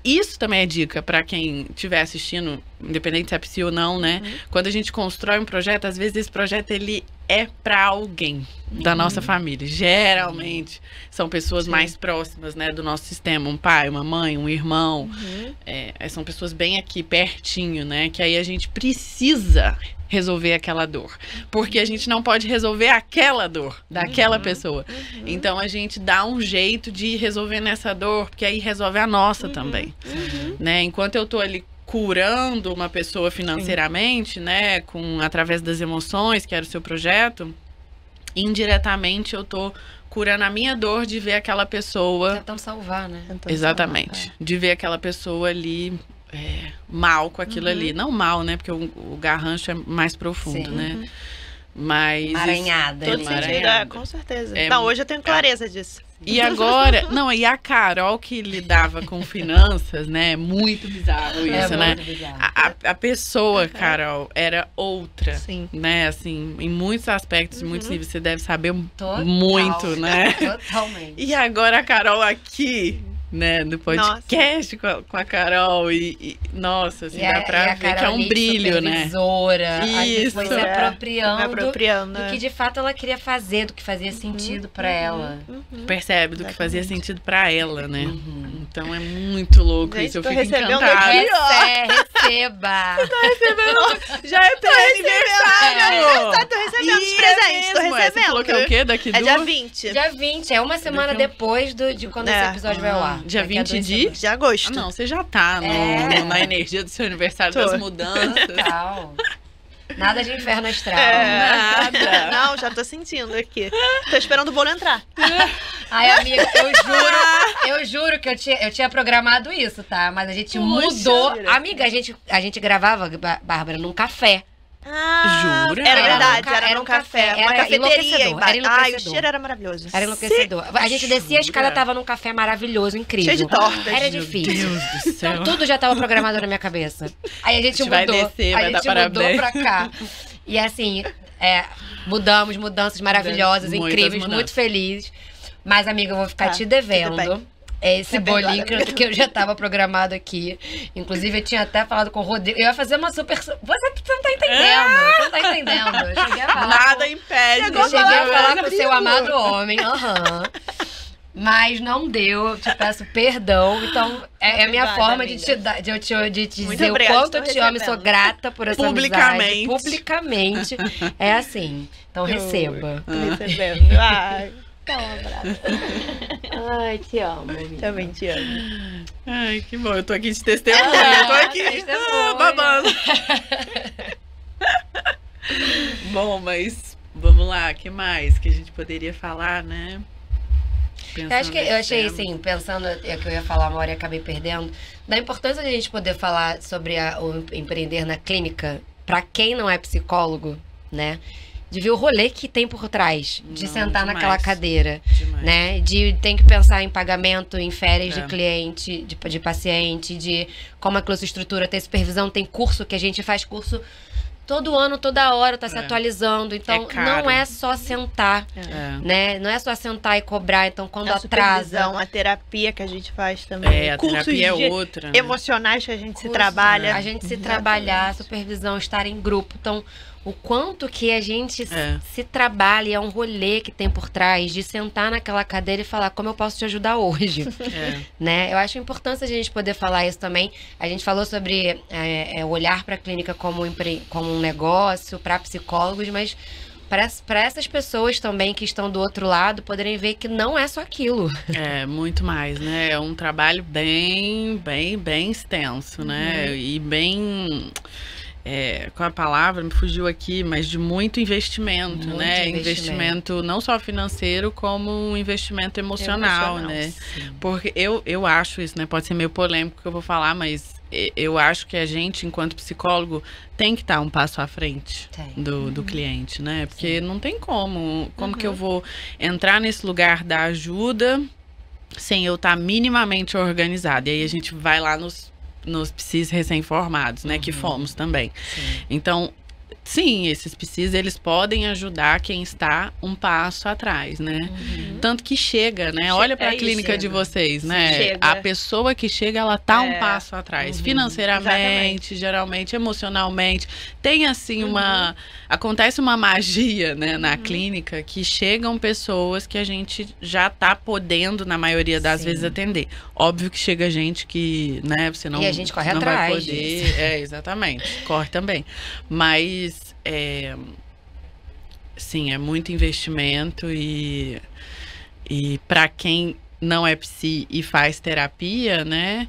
isso também é dica para quem estiver assistindo, independente se é psi ou não, né? Quando a gente constrói um projeto, às vezes esse projeto ele é para alguém da nossa família. Geralmente são pessoas mais próximas, né, do nosso sistema, um pai, uma mãe, um irmão. São pessoas bem aqui pertinho, né? Que aí a gente precisa resolver aquela dor, porque a gente não pode resolver aquela dor daquela pessoa. Então a gente dá um jeito de resolver nessa dor, porque aí resolve a nossa também, né? Enquanto eu tô ali curando uma pessoa financeiramente, né, através das emoções, que era o seu projeto, indiretamente eu tô curando a minha dor de ver aquela pessoa... Tentando salvar, né? Exatamente. De ver aquela pessoa ali mal com aquilo ali. Não mal, né? Porque o garrancho é mais profundo, né? Mas... Emaranhada. Todo sentido, com certeza. Não, hoje eu tenho clareza disso. E agora, e a Carol que lidava com finanças, né? Muito bizarro isso, né? Muito bizarro. A pessoa, Carol, era outra, Sim. né? Assim, em muitos aspectos, em muitos níveis, você deve saber Total. muito, né? Totalmente. E agora a Carol aqui, né? No podcast com a Carol nossa, assim, dá pra ver que é um brilho, né? Isso. Foi se apropriando né? do que de fato ela queria fazer, do que fazia sentido pra ela. Percebe? Do que fazia sentido pra ela, né? Então é muito louco Gente, isso. Eu tô fico recebendo encantada. Receba! Já é teu aniversário! Tô recebendo os presentes, tô Você recebendo. falou que é o quê? Daqui É dia 20. Dia 20, é uma semana depois de quando esse episódio vai ao ar. Dia Daqui a 20 2 de... semanas. De agosto. Não, você já tá na energia do seu aniversário, das mudanças. Total. Nada de inferno astral. Nada. Não, já tô sentindo aqui. Tô esperando o bolo entrar. Ai, amiga, eu juro que eu tinha programado isso, tá? Mas a gente mudou. Amiga, a gente gravava, Bárbara, num café. Jura? Era verdade, Era era num num café. café. Uma Era cafeteria enlouquecedor, era embaixo. Ai, o enlouquecedor. cheiro era maravilhoso. Era enlouquecedor. A gente descia a escada, tava num café maravilhoso, incrível. Cheio de tortas. Era Meu difícil. Deus do céu. Então tudo já tava programado na minha cabeça. Aí a gente A gente vai mudou. descer, a vai dar gente mudou parabéns. pra cá. E assim, mudamos, mudanças maravilhosas, Muitas incríveis, mudanças. muito felizes. Mas, amiga, eu vou ficar te tudo devendo. bem. Esse bolinho perdoada. que eu já tava programado aqui. Inclusive, eu tinha até falado com o Rodrigo. Eu ia fazer uma super... Você não tá entendendo. Você não tá entendendo. Eu cheguei a falar Nada impede. eu cheguei a falar com o seu amado homem. Mas não deu, eu te peço perdão. Então, é a minha Obrigada, forma amiga. de te Muito dizer o obrigada, quanto eu estou te amo e sou recebendo. grata por essa Publicamente. amizade. Publicamente. É assim. Então, receba. Tô recebendo. Ai, dá um abraço. Ai, te amo, amiga. Também te amo. Ai, que bom. Eu tô aqui de testemunha. Eu tô aqui testemunha. babando. Bom, mas vamos lá. O que mais que a gente poderia falar, né? Eu achei assim, pensando que eu ia falar uma hora e acabei perdendo, da importância de a gente poder falar sobre o empreender na clínica, pra quem não é psicólogo, né? De ver o rolê que tem por trás, de sentar naquela cadeira, né? De tem que pensar em pagamento, em férias de cliente, de paciente, de como aquilo se estrutura, ter supervisão, tem curso que a gente faz curso todo ano, toda hora, tá se atualizando. Então, não é só sentar, né? Não é só sentar e cobrar. Então, quando atrasa... A terapia que a gente faz também. A cursos terapia é outra. Né? Emocionais que a gente se trabalha. A gente se trabalhar, supervisão, estar em grupo. Então, o quanto que a gente se trabalha, é um rolê que tem por trás de sentar naquela cadeira e falar como eu posso te ajudar hoje, né? Eu acho a importância de a gente poder falar isso também. A gente falou sobre olhar para a clínica como um negócio, para psicólogos, mas para essas pessoas também que estão do outro lado poderem ver que não é só aquilo. É, muito mais, né? É um trabalho bem extenso, né? E bem... qual a palavra? Me fugiu aqui, mas de muito investimento, né? Investimento não só financeiro, como um investimento emocional, né? Sim. Porque eu acho isso, né? Pode ser meio polêmico que eu vou falar, mas eu acho que a gente, enquanto psicólogo, tem que estar um passo à frente do cliente, né? Porque não tem como que eu vou entrar nesse lugar da ajuda sem eu estar minimamente organizada. E aí a gente vai lá nos psis recém-formados, né? Que fomos também. Sim. Então, sim, esses psis, eles podem ajudar quem está um passo atrás, né? Tanto que chega, né? Olha para a clínica de vocês, né? Chega. A pessoa que chega, ela tá um passo atrás. Financeiramente, geralmente, emocionalmente. Tem, assim, acontece uma magia, né? Na clínica, que chegam pessoas que a gente já tá podendo, na maioria das vezes, atender. Óbvio que chega gente que, né? Você não, e a gente corre não atrás vai poder. Exatamente. Corre também. Mas sim, é muito investimento e para quem não é psi e faz terapia, né,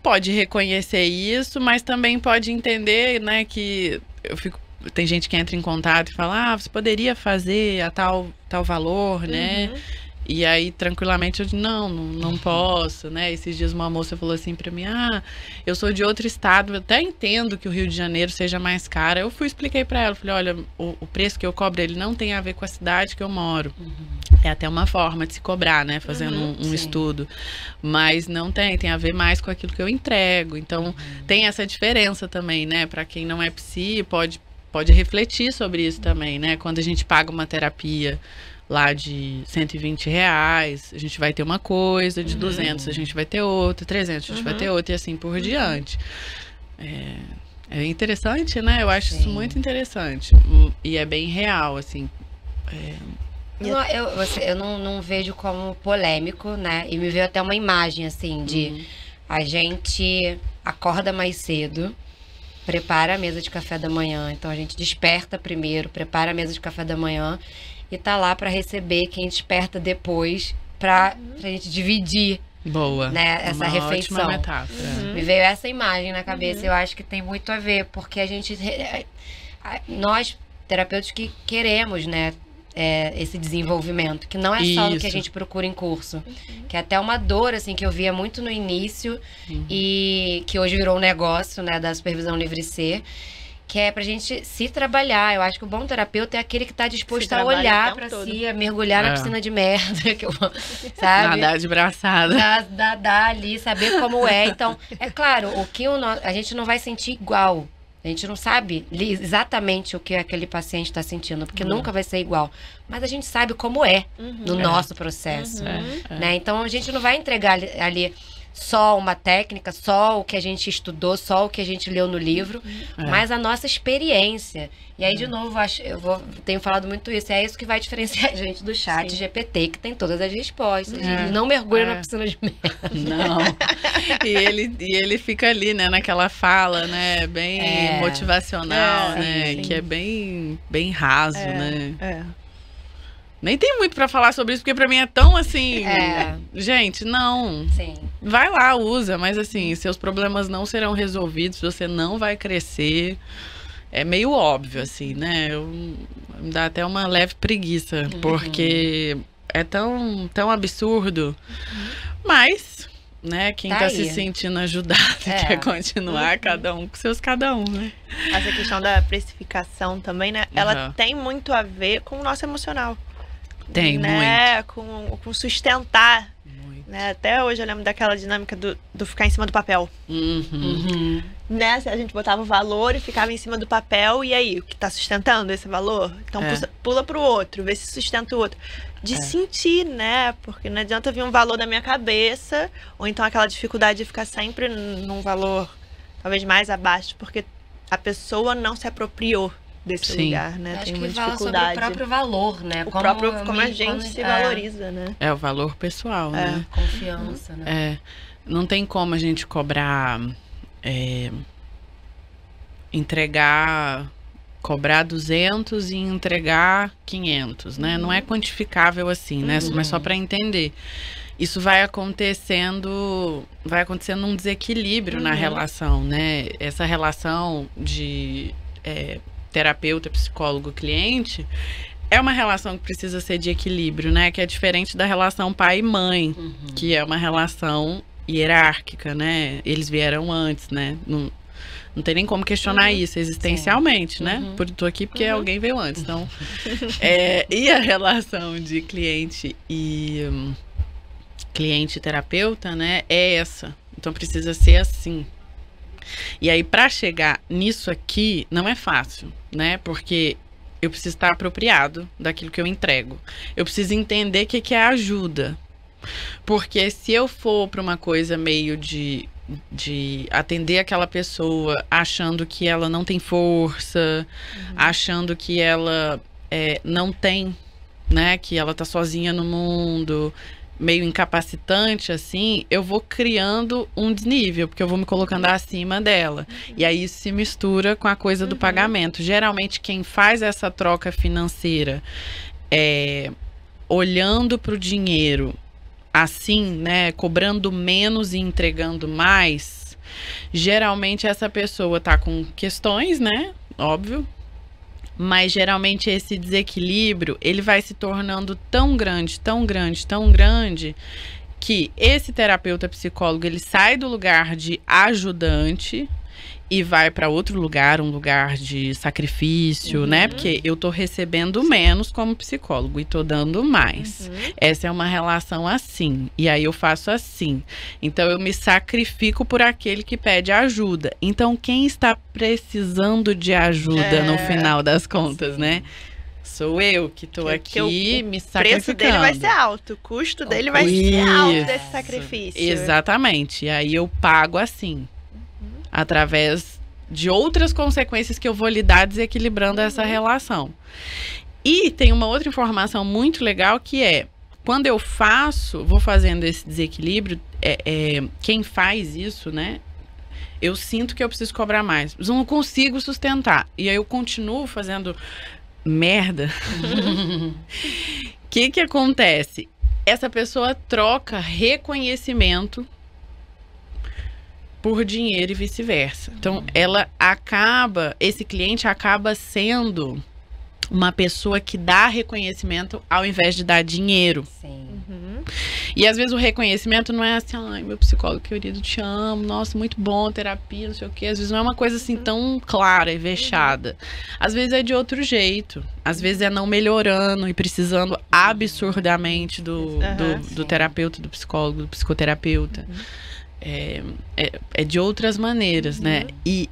pode reconhecer isso, mas também pode entender, né, que tem gente que entra em contato e fala, você poderia fazer a tal valor, né? E aí, tranquilamente, eu digo, não posso, né? Esses dias uma moça falou assim pra mim, eu sou de outro estado, eu até entendo que o Rio de Janeiro seja mais caro. Eu expliquei pra ela, falei, olha, o preço que eu cobro, ele não tem a ver com a cidade que eu moro. É até uma forma de se cobrar, né? Fazendo um estudo. Mas não tem a ver mais com aquilo que eu entrego. Então, tem essa diferença também, né? Pra quem não é psi, pode refletir sobre isso também, né? Quando a gente paga uma terapia lá de R$120, a gente vai ter uma coisa, de 200 a gente vai ter outra, 300 a gente vai ter outra e assim por diante. É interessante, né? Eu acho isso muito interessante. E é bem real, assim. Eu não vejo como polêmico, né? E me veio até uma imagem, assim, de a gente acorda mais cedo, prepara a mesa de café da manhã. Então, a gente desperta primeiro, prepara a mesa de café da manhã e tá lá para receber quem desperta depois, pra gente dividir, né, essa refeição. Ótima metáfora. Me veio essa imagem na cabeça. Eu acho que tem muito a ver, porque nós, terapeutas que queremos, né, esse desenvolvimento, que não é só o que a gente procura em curso, que é até uma dor, assim, que eu via muito no início e que hoje virou um negócio, né, da supervisão livre ser, que é pra gente se trabalhar. Eu acho que o bom terapeuta é aquele que tá disposto a olhar pra si, a mergulhar na piscina de merda, sabe? Nadar de braçada. Nadar ali, saber como é. Então, é claro, a gente não vai sentir igual. A gente não sabe exatamente o que aquele paciente está sentindo, porque nunca vai ser igual. Mas a gente sabe como é no nosso processo. Né? Então, a gente não vai entregar ali só uma técnica, só o que a gente estudou, só o que a gente leu no livro, mas a nossa experiência. E aí, de novo, tenho falado muito isso, é isso que vai diferenciar a gente do chat GPT, que tem todas as respostas. Ele não mergulha na piscina de merda. Não. E ele fica ali, né, naquela fala, né, bem motivacional, né, que é bem raso, né. Nem tem muito pra falar sobre isso, porque pra mim é tão assim... Gente, não. Sim. Vai lá, usa, mas assim, seus problemas não serão resolvidos, você não vai crescer. É meio óbvio, assim, né? Me dá até uma leve preguiça, porque é tão absurdo. Mas, né, quem tá se sentindo ajudado e quer continuar, cada um com seus cada um, né? Essa questão da precificação também, né? Ela tem muito a ver com o nosso emocional. Tem, né? Com sustentar. Né? Até hoje eu lembro daquela dinâmica do ficar em cima do papel. Né? A gente botava o valor e ficava em cima do papel. E aí, o que está sustentando esse valor? Então pula para o outro, vê se sustenta o outro. De sentir, né? Porque não adianta vir um valor da minha cabeça, ou então aquela dificuldade de ficar sempre num valor talvez mais abaixo, porque a pessoa não se apropriou desse lugar, né? Acho tem que uma fala dificuldade. sobre o próprio valor, né? Como a gente se valoriza, né? É o valor pessoal, né? Confiança, né? Não tem como a gente cobrar, cobrar 200 e entregar 500, né? Não é quantificável assim, né? Mas só para entender. Isso vai acontecendo um desequilíbrio na relação, né? Essa relação de terapeuta, psicólogo, cliente é uma relação que precisa ser de equilíbrio, né? Que é diferente da relação pai e mãe, que é uma relação hierárquica, né? Eles vieram antes, né? Não tem nem como questionar isso existencialmente, né? Tô aqui porque alguém veio antes, então... e a relação de cliente e terapeuta, né? É essa. Então precisa ser assim. E aí, para chegar nisso aqui, não é fácil, né? Porque eu preciso estar apropriado daquilo que eu entrego. Eu preciso entender o que é ajuda. Porque se eu for para uma coisa meio de atender aquela pessoa achando que ela não tem força, achando que ela não tem, né? Que ela tá sozinha no mundo, meio incapacitante, assim, eu vou criando um desnível, porque eu vou me colocando acima dela. E aí isso se mistura com a coisa do pagamento. Geralmente quem faz essa troca financeira olhando para o dinheiro assim, né, cobrando menos e entregando mais, geralmente essa pessoa tá com questões, né, óbvio, mas geralmente esse desequilíbrio, ele vai se tornando tão grande, tão grande, tão grande, que esse terapeuta psicólogo, ele sai do lugar de ajudante e vai para outro lugar, um lugar de sacrifício, né? Porque eu tô recebendo menos como psicólogo e tô dando mais. Essa é uma relação assim. E aí eu faço assim. Então eu me sacrifico por aquele que pede ajuda. Então quem está precisando de ajuda no final das contas, né? Sou eu que tô aqui me sacrificando. O preço dele vai ser alto, o custo dele vai ser alto desse sacrifício. Exatamente. E aí eu pago assim. Através de outras consequências que eu vou lidar desequilibrando essa relação. E tem uma outra informação muito legal que é, quando eu vou fazendo esse desequilíbrio, quem faz isso, né? Eu sinto que eu preciso cobrar mais, mas eu não consigo sustentar. E aí eu continuo fazendo merda. O que acontece? Essa pessoa troca reconhecimento por dinheiro e vice-versa. Então, esse cliente acaba sendo uma pessoa que dá reconhecimento ao invés de dar dinheiro. Sim. E às vezes o reconhecimento não é assim, ai, meu psicólogo querido, te amo, nossa, muito bom, terapia, não sei o quê. Às vezes não é uma coisa assim tão clara e vexada. Às vezes é de outro jeito. Às vezes é não melhorando e precisando absurdamente do terapeuta, do psicólogo, do psicoterapeuta. É de outras maneiras, né? E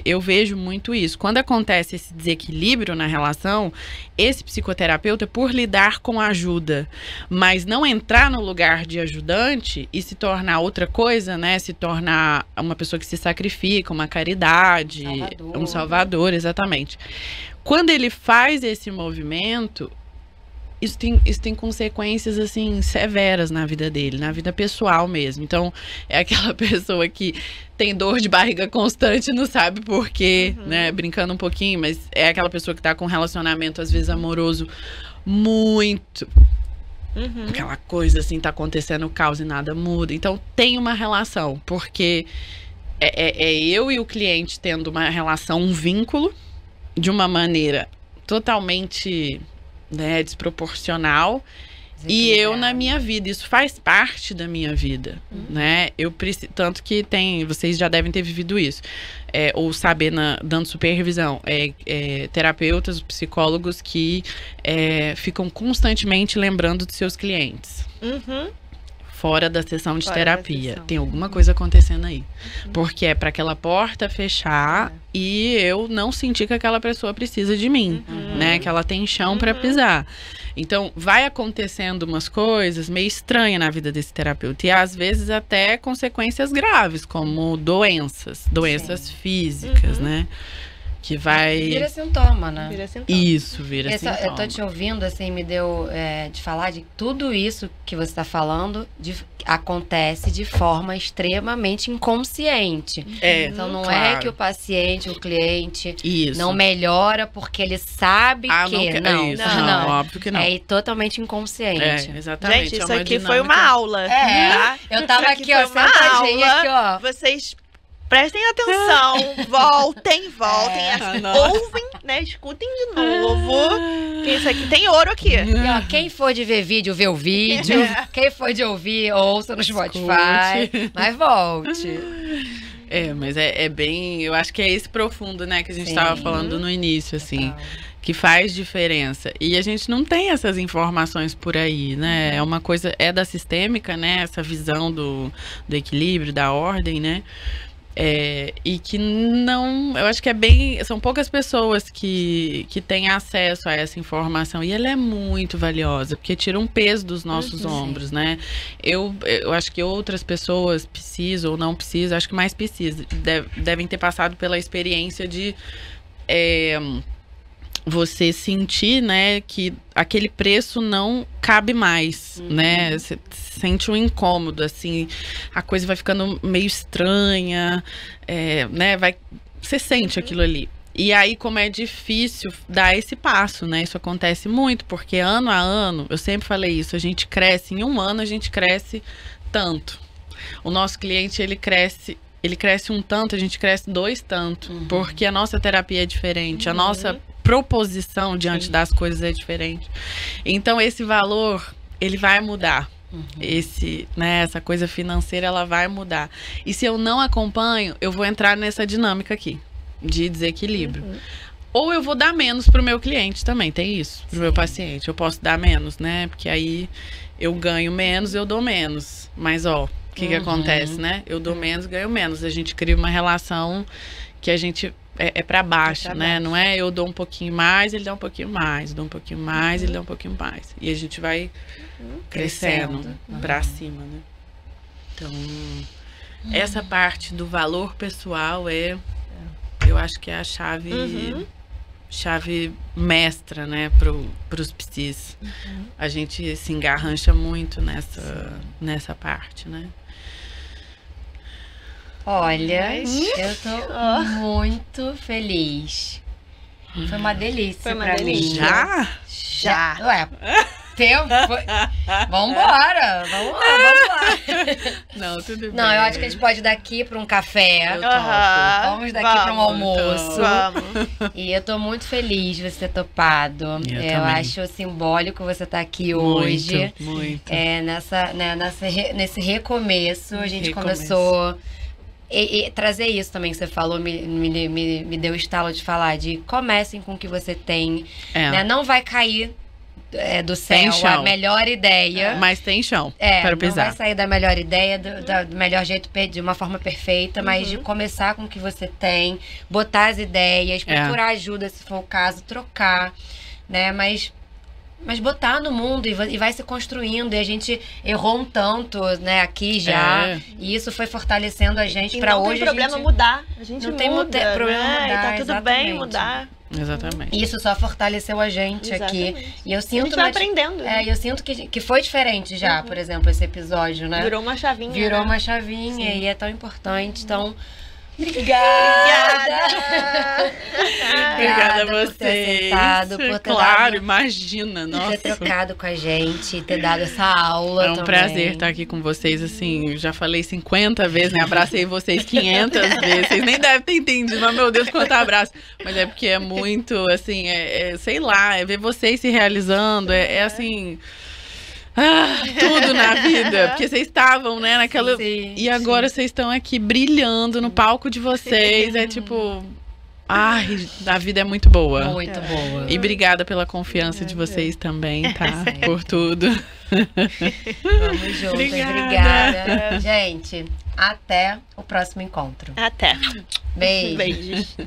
eu vejo muito isso. Quando acontece esse desequilíbrio na relação, esse psicoterapeuta, por lidar com ajuda, mas não entrar no lugar de ajudante e se tornar outra coisa, né? Se tornar uma pessoa que se sacrifica, uma caridade, um salvador, exatamente. Quando ele faz esse movimento, isso tem consequências, assim, severas na vida dele, na vida pessoal mesmo. Então, é aquela pessoa que tem dor de barriga constante e não sabe por quê, né? Brincando um pouquinho, mas é aquela pessoa que tá com um relacionamento, às vezes, amoroso muito. Aquela coisa, assim, tá acontecendo caos e nada muda. Então, tem uma relação, porque eu e o cliente tendo uma relação, um vínculo, de uma maneira totalmente... né, desproporcional, e eu na minha vida, isso faz parte da minha vida, né, tanto que vocês já devem ter vivido isso, ou saber dando supervisão, terapeutas, psicólogos que ficam constantemente lembrando dos seus clientes. Fora da sessão de terapia. Tem alguma coisa acontecendo aí. Porque é para aquela porta fechar e eu não sentir que aquela pessoa precisa de mim, né? Que ela tem chão para pisar. Então, vai acontecendo umas coisas meio estranhas na vida desse terapeuta. E às vezes até consequências graves, como doenças físicas, né? que vai... Vira sintoma, né? Vira sintoma. Isso, vira sintoma. Eu tô te ouvindo, assim, me deu de falar de tudo isso que você tá falando, acontece de forma extremamente inconsciente. Então não é que o paciente, o cliente não melhora porque ele sabe que... Não, óbvio que não. É totalmente inconsciente. Exatamente. Gente, isso aqui foi uma aula. Tá? Eu tava aqui, ó, sentadinha aqui, ó. Vocês... Prestem atenção, voltem, ouvem, né? Escutem de novo. Que isso aqui tem ouro aqui. E, ó, quem for de ver vídeo, vê o vídeo. Quem for de ouvir, ouça no Spotify. Mas volte. Mas é bem... Eu acho que é esse profundo, né? Que a gente estava falando no início, assim. Total. Que faz diferença. E a gente não tem essas informações por aí, né? É uma coisa... É da sistêmica, né? Essa visão do equilíbrio, da ordem, né? E que não... Eu acho que são poucas pessoas que têm acesso a essa informação. E ela é muito valiosa, porque tira um peso dos nossos ombros, né? Eu acho que outras pessoas precisam ou não precisam, acho que mais precisam. Devem ter passado pela experiência de... você sentir, né, que aquele preço não cabe mais, né? Você sente um incômodo, assim, a coisa vai ficando meio estranha, né? Você sente aquilo ali. E aí, como é difícil dar esse passo, né? Isso acontece muito, porque ano a ano, eu sempre falei isso, a gente cresce, em um ano a gente cresce tanto. O nosso cliente, ele cresce um tanto, a gente cresce 2 tanto, porque a nossa terapia é diferente, a nossa proposição diante das coisas é diferente. Então, esse valor, ele vai mudar. Essa coisa financeira, ela vai mudar. E se eu não acompanho, eu vou entrar nessa dinâmica aqui, de desequilíbrio. Ou eu vou dar menos pro meu cliente também, tem isso, pro meu paciente. Eu posso dar menos, né? Porque aí eu ganho menos, eu dou menos. Mas, ó, o que acontece, né? Eu dou menos, ganho menos. A gente cria uma relação que a gente... para baixo, né? Não é eu dou um pouquinho mais, ele dá um pouquinho mais, dou um pouquinho mais, ele dá um pouquinho mais. E a gente vai crescendo pra cima, né? Então, essa parte do valor pessoal eu acho que é a chave mestra, né, pros psis. A gente se engarrancha muito nessa parte, né? Olha, eu tô muito feliz. Foi uma delícia pra mim. Já? Ué, tempo. Vambora. Vamos lá. Não, tudo bem. Não, eu acho que a gente pode ir daqui pra um café. Vamos daqui pra um almoço. Vamos. E eu tô muito feliz de você ter topado. Eu acho simbólico você estar aqui hoje. Muito. Nesse recomeço, a gente começou... E trazer isso também que você falou me deu estalo de falar de comecem com o que você tem, né? Não vai cair do céu a melhor ideia, mas tem chão para pisar. Não vai sair da melhor ideia do melhor jeito, de uma forma perfeita, mas de começar com o que você tem, botar as ideias, procurar ajuda se for o caso, trocar, né? Mas botar no mundo e vai se construindo. E a gente errou um tanto, né, aqui já. E isso foi fortalecendo a gente para hoje. Não tem problema mudar. A gente não tem problema mudar. E tá tudo bem mudar. Exatamente. Isso só fortaleceu a gente aqui. E eu sinto, a gente vai aprendendo. Eu sinto que foi diferente já, por exemplo, esse episódio, né? Virou uma chavinha. Virou uma chavinha. E é tão importante. Então, Obrigada a vocês. Por ter aceitado, por ter imagina, nossa. Ter trocado com a gente, ter dado essa aula. É um prazer estar aqui com vocês, assim, já falei 50 vezes, né? Abracei vocês 500 vezes. Vocês nem devem ter entendido, mas meu Deus, quanto abraço. Mas é porque é muito, assim, sei lá, é ver vocês se realizando, assim... tudo na vida, porque vocês estavam, né, naquela... E agora vocês estão aqui brilhando no palco de vocês, tipo... Ai, a vida é muito boa. Muito boa. E obrigada pela confiança de vocês também, tá? Por tudo. Vamos juntos, obrigada. Gente, até o próximo encontro. Até. Beijos.